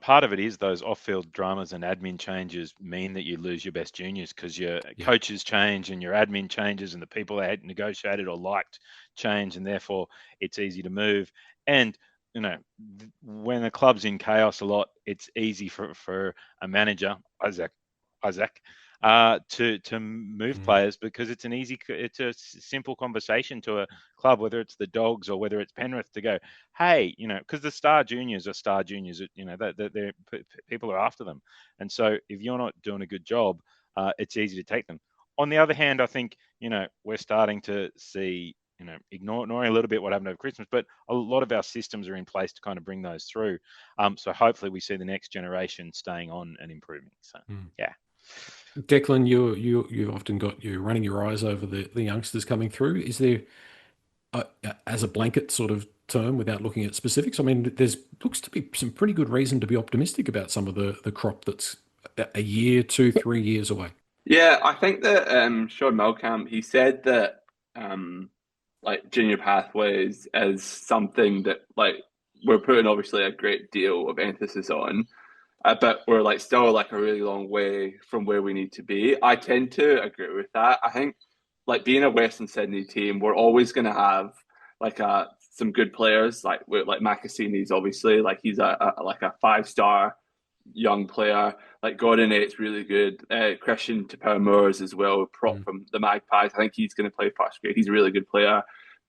part of it is those off-field dramas and admin changes mean that you lose your best juniors because your coaches change and your admin changes and the people that had negotiated or liked change, and therefore it's easy to move. And, when a club's in chaos a lot, it's easy for a manager, Isaac, to move players because it's a simple conversation to a club, whether it's the Dogs or whether it's Penrith, to go, hey, because the star juniors are star juniors, they're people are after them, and so if you're not doing a good job, it's easy to take them. On the other hand, I think we're starting to see, ignoring a little bit what happened over Christmas, but a lot of our systems are in place to kind of bring those through. So hopefully we see the next generation staying on and improving. So yeah. Declan, you've often you're running your eyes over the youngsters coming through. Is there, as a blanket sort of term, without looking at specifics, I mean, there's looks to be some pretty good reason to be optimistic about some of the crop that's a year, 2, 3 years away. Yeah, I think that Sean Melkamp, he said that junior pathways is something that we're putting obviously a great deal of emphasis on. But we're still a really long way from where we need to be. I tend to agree with that. I think being a Western Sydney team, we're always going to have some good players. Like Makasini's obviously he's a 5-star young player. Gordon Ait's really good. Christian Tapau-Moores as well, prop from the Magpies. I think he's going to play first grade. He's a really good player.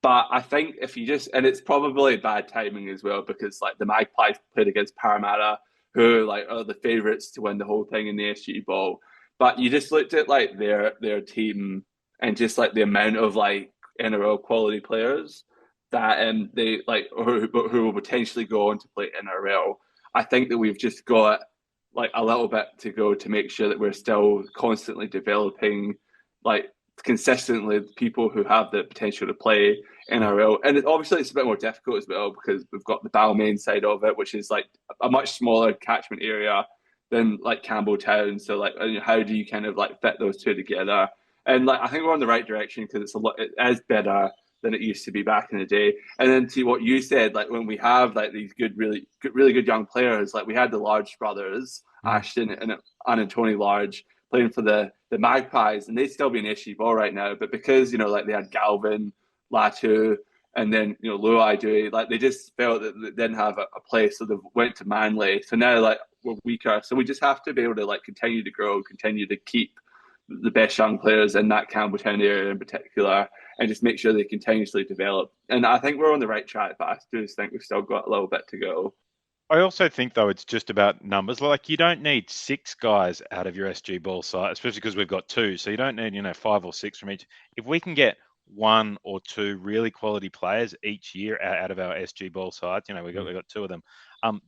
But I think if you and it's probably bad timing as well because the Magpies played against Parramatta, who are the favourites to win the whole thing in the SG Ball. But you just looked at their team and just the amount of NRL quality players that they who will potentially go on to play NRL. I think that we've just got a little bit to go to make sure that we're still constantly developing consistently people who have the potential to play NRL. And obviously it's a bit more difficult as well because we've got the Balmain side of it, which is a much smaller catchment area than Campbelltown. So how do you kind of fit those two together? And I think we're on the right direction because it is better than it used to be back in the day. And then to what you said, when we have these really good young players, we had the Large brothers, Ashton and Tony Large, playing for the Magpies, and they'd still be an SG Ball right now. But because they had Galvin, Latu, and then Luai Dewey, they just felt that they didn't have a place, so they went to Manly. So now we're weaker, so we just have to be able to continue to grow, continue to keep the best young players in that Campbelltown area in particular, and just make sure they continuously develop. And I think we're on the right track, but I just think we've still got a little bit to go. I also think, though, it's just about numbers. You don't need 6 guys out of your SG Ball side, especially because we've got 2. So you don't need, 5 or 6 from each. If we can get 1 or 2 really quality players each year out of our SG Ball sides, we've got 2 of them.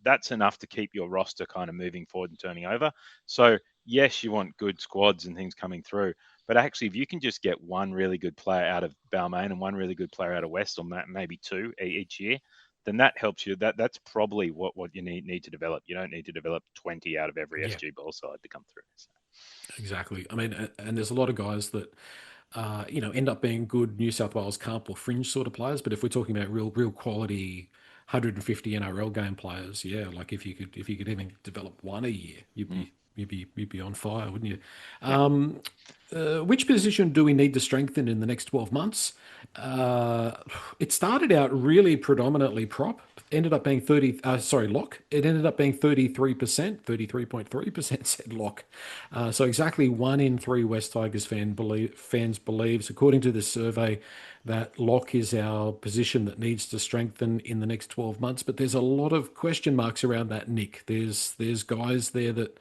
That's enough to keep your roster kind of moving forward and turning over. So yes, you want good squads and things coming through, but actually, if you can just get 1 really good player out of Balmain and 1 really good player out of West, or maybe 2 each year, then that helps you. That's probably what you need to develop. You don't need to develop 20 out of every SG Ball side to come through. So. Exactly. I mean, and there's a lot of guys that end up being good New South Wales camp or fringe sort of players. But if we're talking about real quality 150 NRL game players, if you could even develop 1 a year, you'd be on fire, wouldn't you? Which position do we need to strengthen in the next 12 months? It started out really predominantly prop, ended up being lock. It ended up being 33%, 33.3% said lock. So exactly 1 in 3 West Tigers fans believes, according to this survey, that lock is our position that needs to strengthen in the next 12 months. But there's a lot of question marks around that, Nick. There's guys there that,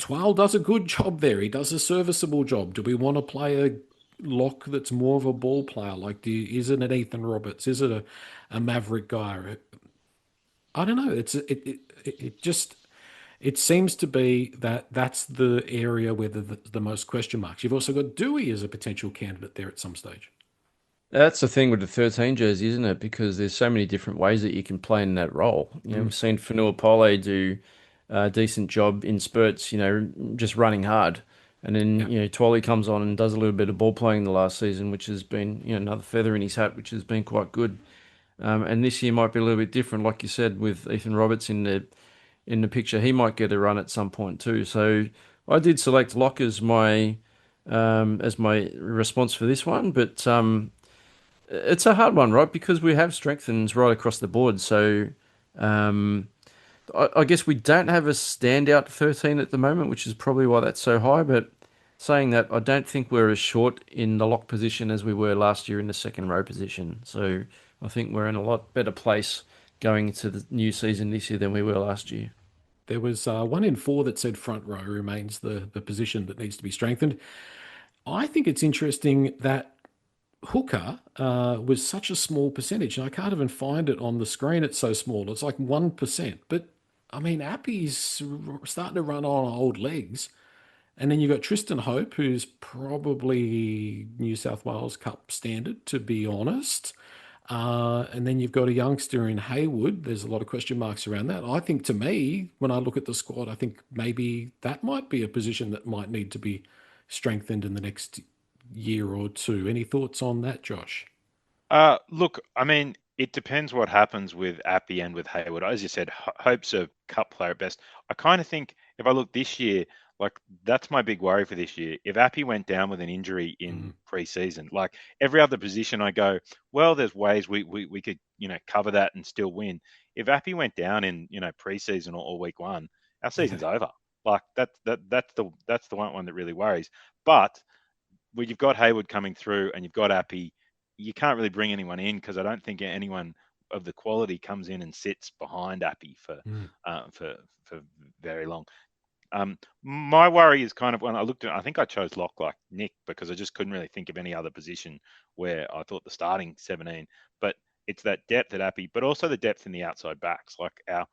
Twal does a good job there. He does a serviceable job. Do we want to play a lock that's more of a ball player? Like, is it an Ethan Roberts? Is it a Maverick guy? I don't know. It just it seems to be that that's the area where the most question marks. You've also got Dewey as a potential candidate there at some stage. That's the thing with the 13 jersey, isn't it? Because there's so many different ways that you can play in that role. We've seen Fanua Pole do a decent job in spurts, just running hard. And then, Twali comes on and does a little bit of ball playing the last season, which has been, another feather in his hat, which has been quite good. And this year might be a little bit different, like you said, with Ethan Roberts in the picture. He might get a run at some point too. So I did select Lock as my response for this one, but it's a hard one, right? Because we have strengthens right across the board. So I guess we don't have a standout 13 at the moment, which is probably why that's so high. But saying that, I don't think we're as short in the lock position as we were last year in the second row position. So I think we're in a lot better place going into the new season this year than we were last year. There was 1 in 4 that said front row remains the position that needs to be strengthened. I think it's interesting that hooker was such a small percentage. And I can't even find it on the screen. It's so small. It's like 1%. But I mean, Appy's starting to run on old legs. And then you've got Tristan Hope, who's probably New South Wales Cup standard, to be honest. And then you've got a youngster in Haywood. There's a lot of question marks around that. I think, to me, when I look at the squad, I think maybe that might be a position that might need to be strengthened in the next year or two. Any thoughts on that, Josh? Look, I mean, it depends what happens with Appy and with Hayward. As you said, Hope's a cup player at best. I kind of think if I look this year, like that's my big worry for this year. If Appy went down with an injury in pre-season, like every other position, I go, well, there's ways we could cover that and still win. If Appy went down in pre-season or week 1, our season's over. Like that's the one that really worries. But when you've got Hayward coming through and you've got Appy, you can't really bring anyone in because I don't think anyone of the quality comes in and sits behind Appy for very long. My worry is kind of when I looked at, I think I chose lock like Nick because I just couldn't really think of any other position where I thought the starting 17, but it's that depth at Appy, but also the depth in the outside backs, like our,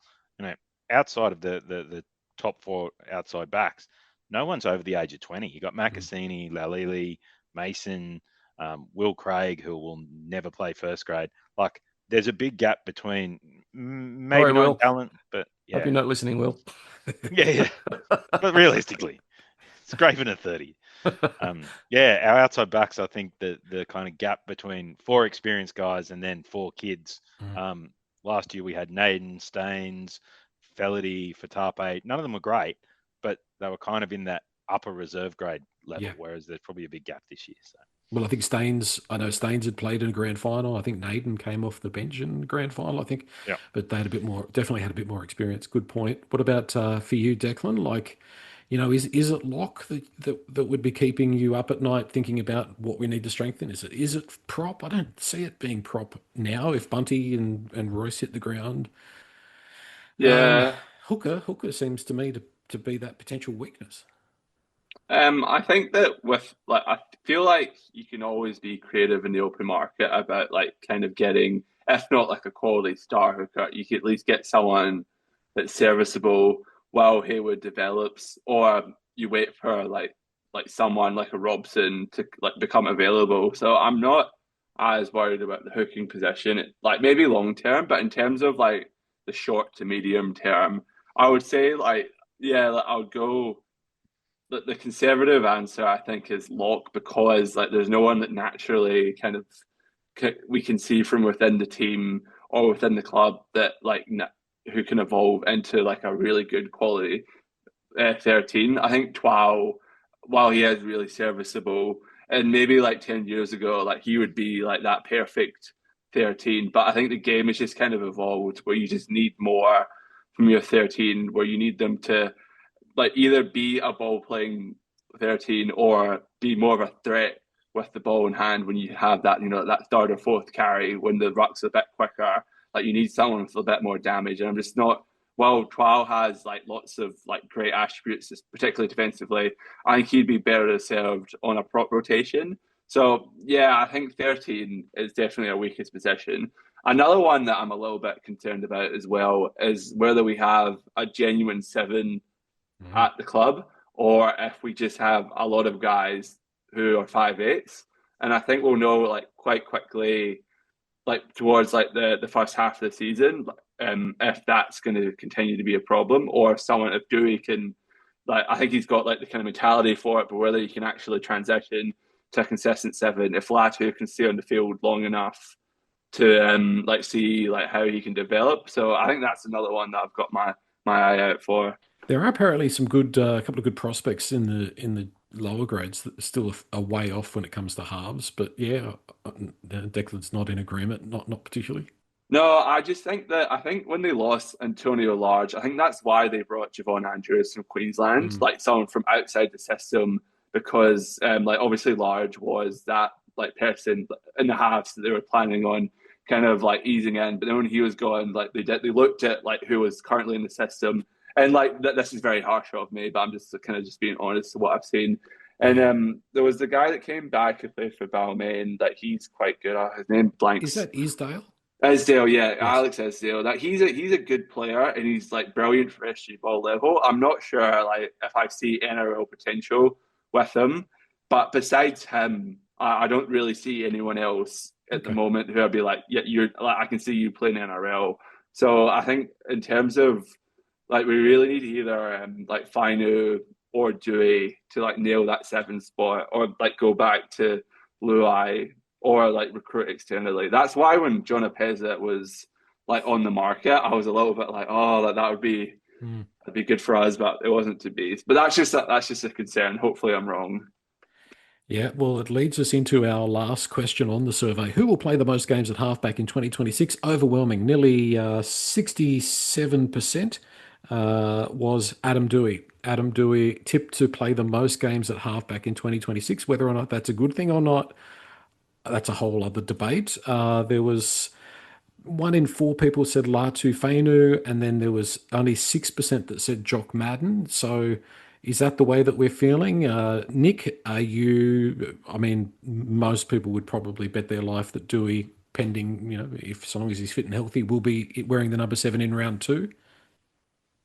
outside of the top 4 outside backs, no one's over the age of 20. You got Makasini, Lalili, Mason, Will Craig, who will never play first grade. Like there's a big gap between maybe not talent, but yeah. Hope you're not listening, Will. yeah. But realistically, scraping at 30. Our outside backs, I think the kind of gap between 4 experienced guys and then 4 kids. Last year we had Naden, Staines, Felity, Fatape. None of them were great, but they were kind of in that upper reserve grade level, whereas there's probably a big gap this year. So. Well, I think Staines had played in a grand final. I think Naden came off the bench in the grand final, I think. Yeah. But they definitely had a bit more experience. Good point. What about for you, Declan? Like, is it lock that would be keeping you up at night thinking about what we need to strengthen? Is it prop? I don't see it being prop now if Bunty and Royce hit the ground. Yeah. Hooker seems to me to be that potential weakness. I think that I feel like you can always be creative in the open market about kind of getting, if not like a quality star hooker, you could at least get someone that's serviceable while Hayward develops, or you wait for like someone like a Robson to become available. So I'm not as worried about the hooking position, maybe long term, but in terms of the short to medium term, I would say I would go. The conservative answer, I think, is lock because there's no one that naturally kind of we can see from within the team or within the club that who can evolve into a really good quality 13. I think Twal, while he is really serviceable, and maybe 10 years ago, he would be that perfect 13. But I think the game has just kind of evolved where you just need more from your 13, where you need them to either be a ball playing 13 or be more of a threat with the ball in hand when you have that, that third or fourth carry when the ruck's a bit quicker. You need someone with a bit more damage. And I'm just not while Trial has like lots of like great attributes, particularly defensively, I think he'd be better served on a prop rotation. So yeah, I think 13 is definitely our weakest position. Another one that I'm a little bit concerned about as well is whether we have a genuine seven at the club, or if we just have a lot of guys who are 5'8s. And I think we'll know like quite quickly, like towards like the first half of the season, if that's going to continue to be a problem, or if Dewey can, like, I think he's got like the kind of mentality for it, but whether he can actually transition to a consistent seven, if Latu can stay on the field long enough to like see like how he can develop. So I think that's another one that I've got my eye out for. There are apparently some good, couple of good prospects in the lower grades that are still a way off when it comes to halves. But yeah, Declan's not in agreement, not particularly. No, I just think that I think when they lost Antonio Large, I think that's why they brought Javon Andrews from Queensland, like someone from outside the system, because like obviously Large was that like person in the halves that they were planning on kind of like easing in, but then when he was gone, like they looked at like who was currently in the system, and like this is very harsh of me, but I'm just kind of just being honest to what I've seen. And there was the guy that came back who played for Balmain, that he's quite good. His name blanks. Is that Isdale? Esdale, yeah, Yes. Alex Esdale. That he's a good player and he's like brilliant for SG ball level. I'm not sure like if I see NRL potential with him, but besides him, I don't really see anyone else at the moment who I'd be like, yeah, you're like I can see you playing NRL. So I think in terms of like we really need either like Fainu or Dewey to like nail that seven spot, or like go back to Luai, or like recruit externally. That's why when Jonah Pezzett was like on the market, I was a little bit like, oh, that would be that'd be good for us, but it wasn't to be. But that's just a concern. Hopefully, I'm wrong. Yeah, well, it leads us into our last question on the survey. Who will play the most games at halfback in 2026? Overwhelming, nearly 67% was Adam Dewey. Adam Dewey tipped to play the most games at halfback in 2026. Whether or not that's a good thing or not, that's a whole other debate. There was 1 in 4 people said Latu Fainu, and then there was only 6% that said Jock Madden. So is that the way that we're feeling? Nick, are you, I mean, most people would probably bet their life that Dewey, pending, if so long as he's fit and healthy, will be wearing the number 7 in round 2.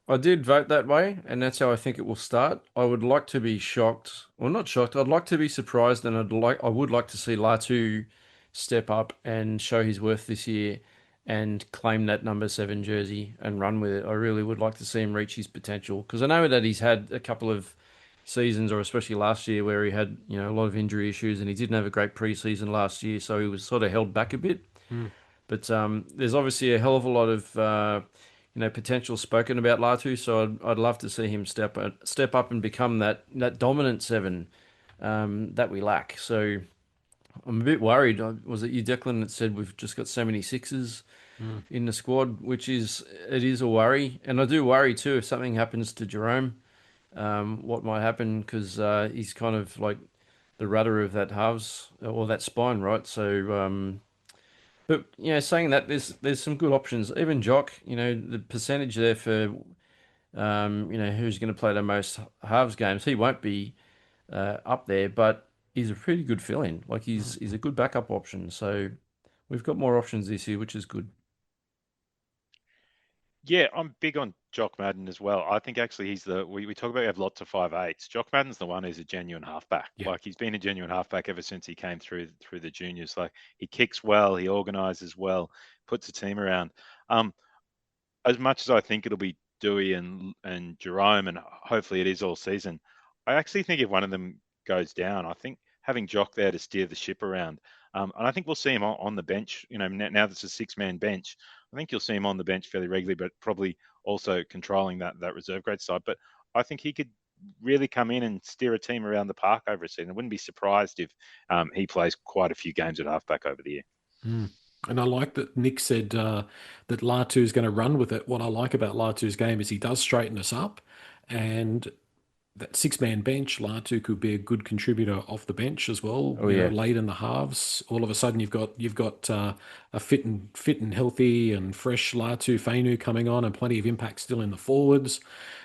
I did vote that way, and that's how I think it will start. I would like to be shocked, or not shocked. I'd like to be surprised, and I would like to see Latu step up and show his worth this year, and claim that number 7 jersey and run with it. I really would like to see him reach his potential, because I know that he's had a couple of seasons, or especially last year, where he had a lot of injury issues, and he didn't have a great preseason last year, so he was sort of held back a bit. But there's obviously a hell of a lot of potential spoken about Latu, so I'd love to see him step up and become that dominant 7 that we lack. So I'm a bit worried. Was it you, Declan, that said we've just got so many 6s in the squad, which is a worry. And I do worry too if something happens to Jerome, what might happen, because he's kind of like the rudder of that halves or that spine, right? So but saying that, there's some good options. Even Jock, the percentage there for who's going to play the most halves games, he won't be up there, but he's a pretty good fill-in. Like he's a good backup option. So we've got more options this year, which is good. Yeah, I'm big on Jock Madden as well. I think actually we talk about we have lots of 5'8s. Jock Madden's the one who's a genuine halfback. Yeah. Like he's been a genuine halfback ever since he came through the juniors. Like he kicks well, he organises well, puts a team around. As much as I think it'll be Dewey and Jerome, and hopefully it is all season, I actually think if one of them goes down, I think having Jock there to steer the ship around, and I think we'll see him on the bench. Now there's a 6-man bench. I think you'll see him on the bench fairly regularly, but probably also controlling that reserve grade side. But I think he could really come in and steer a team around the park over a season. I wouldn't be surprised if he plays quite a few games at halfback over the year. And I like that Nick said that Latu is going to run with it. What I like about Latu's game is he does straighten us up, and that six-man bench, Latu could be a good contributor off the bench as well. Oh yeah. Late in the halves, all of a sudden you've got a fit and healthy and fresh Latu Fainu coming on, and plenty of impact still in the forwards,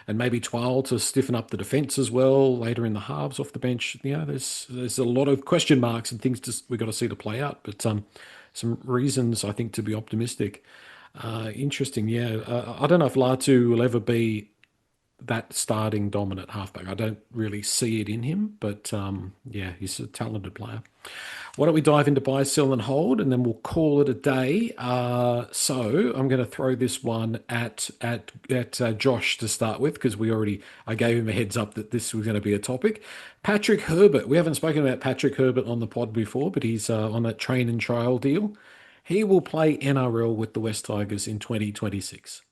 and maybe Twal to stiffen up the defence as well later in the halves off the bench. There's a lot of question marks and things we've got to see to play out, but some reasons I think to be optimistic. Interesting, yeah. I don't know if Latu will ever be that starting dominant halfback. I don't really see it in him, but yeah, he's a talented player. Why don't we dive into buy, sell, and hold, and then we'll call it a day. So I'm going to throw this one at Josh to start with, because I gave him a heads up that this was going to be a topic. Patrick Herbert. We haven't spoken about Patrick Herbert on the pod before, but he's on that train and trial deal. He will play NRL with the West Tigers in 2026.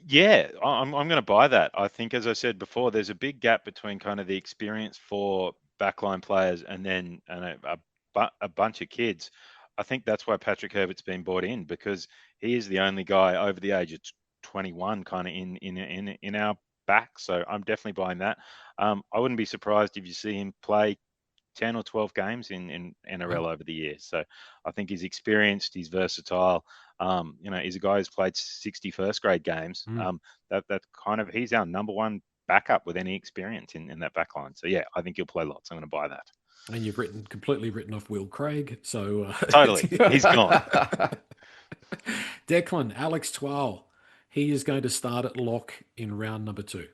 Yeah, I'm going to buy that. I think, as I said before, there's a big gap between kind of the experience for backline players and then a bunch of kids. I think that's why Patrick Herbert's been brought in, because he is the only guy over the age of 21 kind of in our back. So I'm definitely buying that. I wouldn't be surprised if you see him play 10 or 12 games in NRL over the years. So I think he's experienced, he's versatile. He's a guy who's played 60 first grade games. That kind of, he's our number one backup with any experience in that back line. So yeah, I think he'll play lots. I'm going to buy that. And you've completely written off Will Craig. So totally, he's gone. Declan, Alex Twal, he is going to start at lock in round number 2.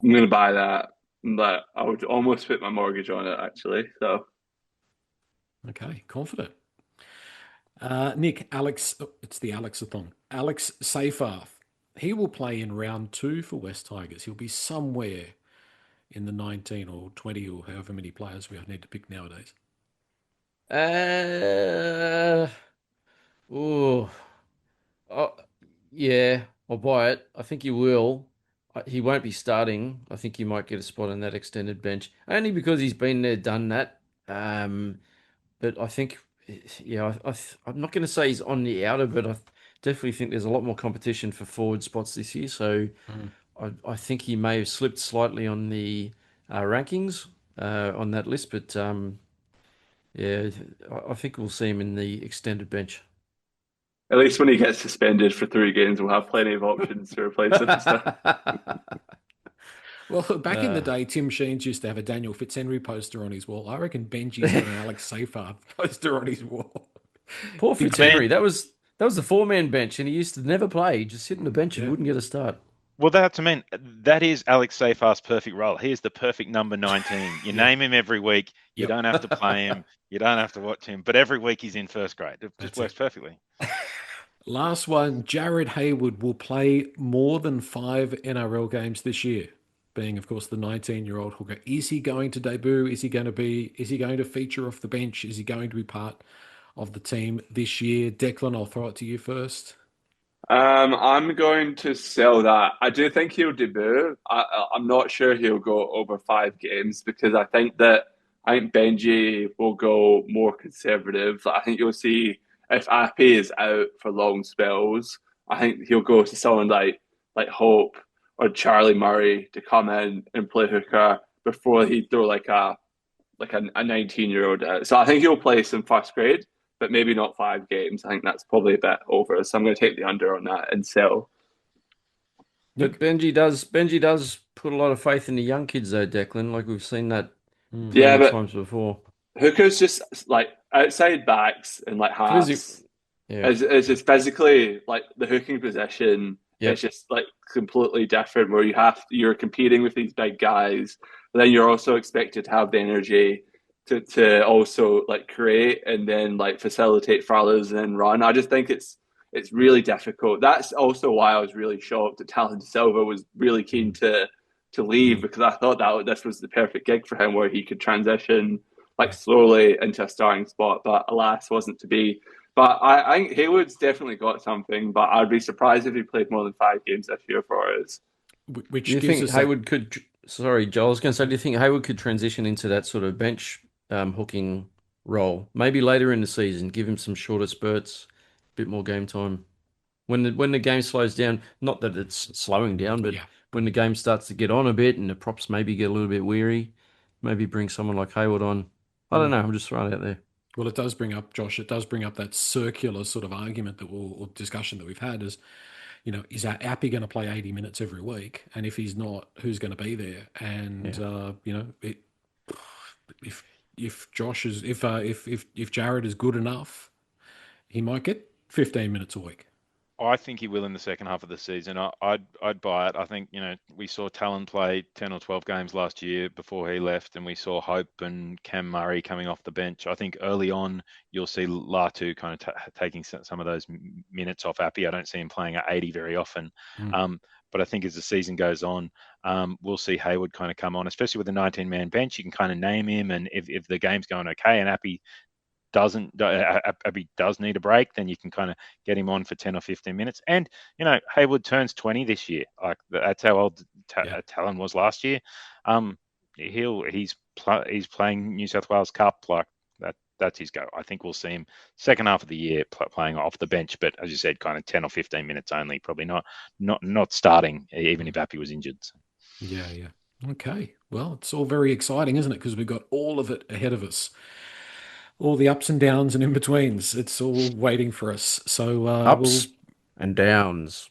I'm going to buy that. But I would almost put my mortgage on it, actually. So, okay, confident. Nick, it's the Alexathon. Alex Seyfarth, he will play in round 2 for West Tigers. He'll be somewhere in the 19 or 20 or however many players we need to pick nowadays. Yeah, I'll buy it. I think he will. He won't be starting. I think he might get a spot on that extended bench, only because he's been there, done that. But I think, yeah, I'm not going to say he's on the outer, but I definitely think there's a lot more competition for forward spots this year. So I think he may have slipped slightly on the rankings on that list, but yeah, I think we'll see him in the extended bench. At least when he gets suspended for 3 games, we'll have plenty of options to replace him. Well, back in the day, Tim Sheens used to have a Daniel Fitzhenry poster on his wall. I reckon Benji's got an Alex Seyfarth poster on his wall. Poor Fitzhenry. That was the 4-man bench, and he used to never play. He'd just sit on the bench and wouldn't get a start. Well, that is Alex Seyfarth's perfect role. He is the perfect number 19. You name him every week. You don't have to play him. You don't have to watch him. But every week he's in first grade. It just works perfectly. Last one, Jared Hayward will play more than 5 NRL games this year, being, of course, the 19-year-old hooker. Is he going to debut? Is he going to feature off the bench? Is he going to be part of the team this year? Declan, I'll throw it to you first. I'm going to sell that. I do think he'll debut. I'm not sure he'll go over 5 games, because I think Benji will go more conservative. I think you'll see, if Appy is out for long spells, I think he'll go to someone like Hope or Charlie Murray to come in and play hooker before he'd throw like a 19-year-old out. So I think he'll play some first grade, but maybe not 5 games. I think that's probably a bit over. So I'm going to take the under on that and sell. But Benji does put a lot of faith in the young kids, though, Declan. Like we've seen that times before. Hookers just like outside backs and like halves. It's just physically like the hooking position. Yep. It's just like completely different, where you're competing with these big guys, but then you're also expected to have the energy to also like create and then like facilitate for others and then run. I just think it's really difficult. That's also why I was really shocked that Talon Silva was really keen to leave, because I thought this was the perfect gig for him, where he could transition like slowly into a starting spot, but alas, wasn't to be. But I think Hayward's definitely got something, but I'd be surprised if he played more than 5 games this year for us. Which do you think Hayward could? Sorry, Joel, I was going to say, do you think Hayward could transition into that sort of bench hooking role, maybe later in the season, give him some shorter spurts, a bit more game time when the game slows down? Not that it's slowing down, but when the game starts to get on a bit and the props maybe get a little bit weary, maybe bring someone like Hayward on. I don't know. I'm just throwing it out there. Well, it does bring up, Josh, it does bring up that circular sort of argument or discussion that we've had is, is our Appy going to play 80 minutes every week? And if he's not, who's going to be there? And, if Josh is, if Jared is good enough, he might get 15 minutes a week. I think he will in the second half of the season. I'd buy it. I think, we saw Talon play 10 or 12 games last year before he left, and we saw Hope and Cam Murray coming off the bench. I think early on you'll see Latu kind of taking some of those minutes off Appy. I don't see him playing at 80 very often. But I think as the season goes on, we'll see Hayward kind of come on, especially with a 19-man bench. You can kind of name him, and if the game's going okay and Appy does need a break, then you can kind of get him on for 10 or 15 minutes. And, Hayward turns 20 this year. Like that's how old Talon was last year. He's playing New South Wales Cup. Like that's his go. I think we'll see him second half of the year playing off the bench, but as you said, kind of 10 or 15 minutes only, probably not starting, even if Appy was injured. So. Yeah. Okay. Well, it's all very exciting, isn't it? Because we've got all of it ahead of us. All the ups and downs and in-betweens. It's all waiting for us. So ups and downs.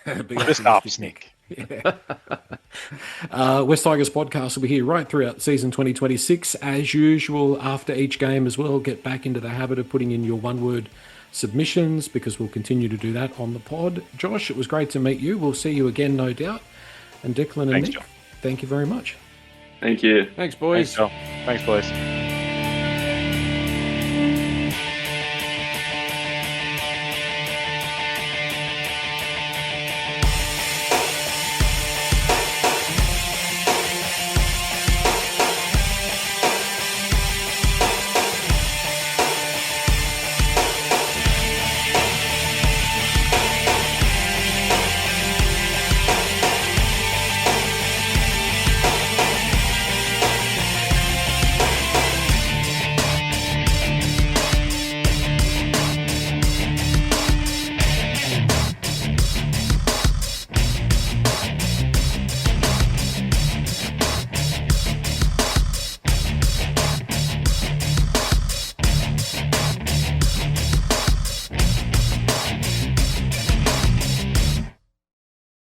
Just ups, Nick. Yeah. West Tigers podcast will be here right throughout season 2026. As usual, after each game as well, get back into the habit of putting in your one-word submissions because we'll continue to do that on the pod. Josh, it was great to meet you. We'll see you again, no doubt. And Declan and Nick, John. Thank you very much. Thank you. Thanks, boys. Thanks boys.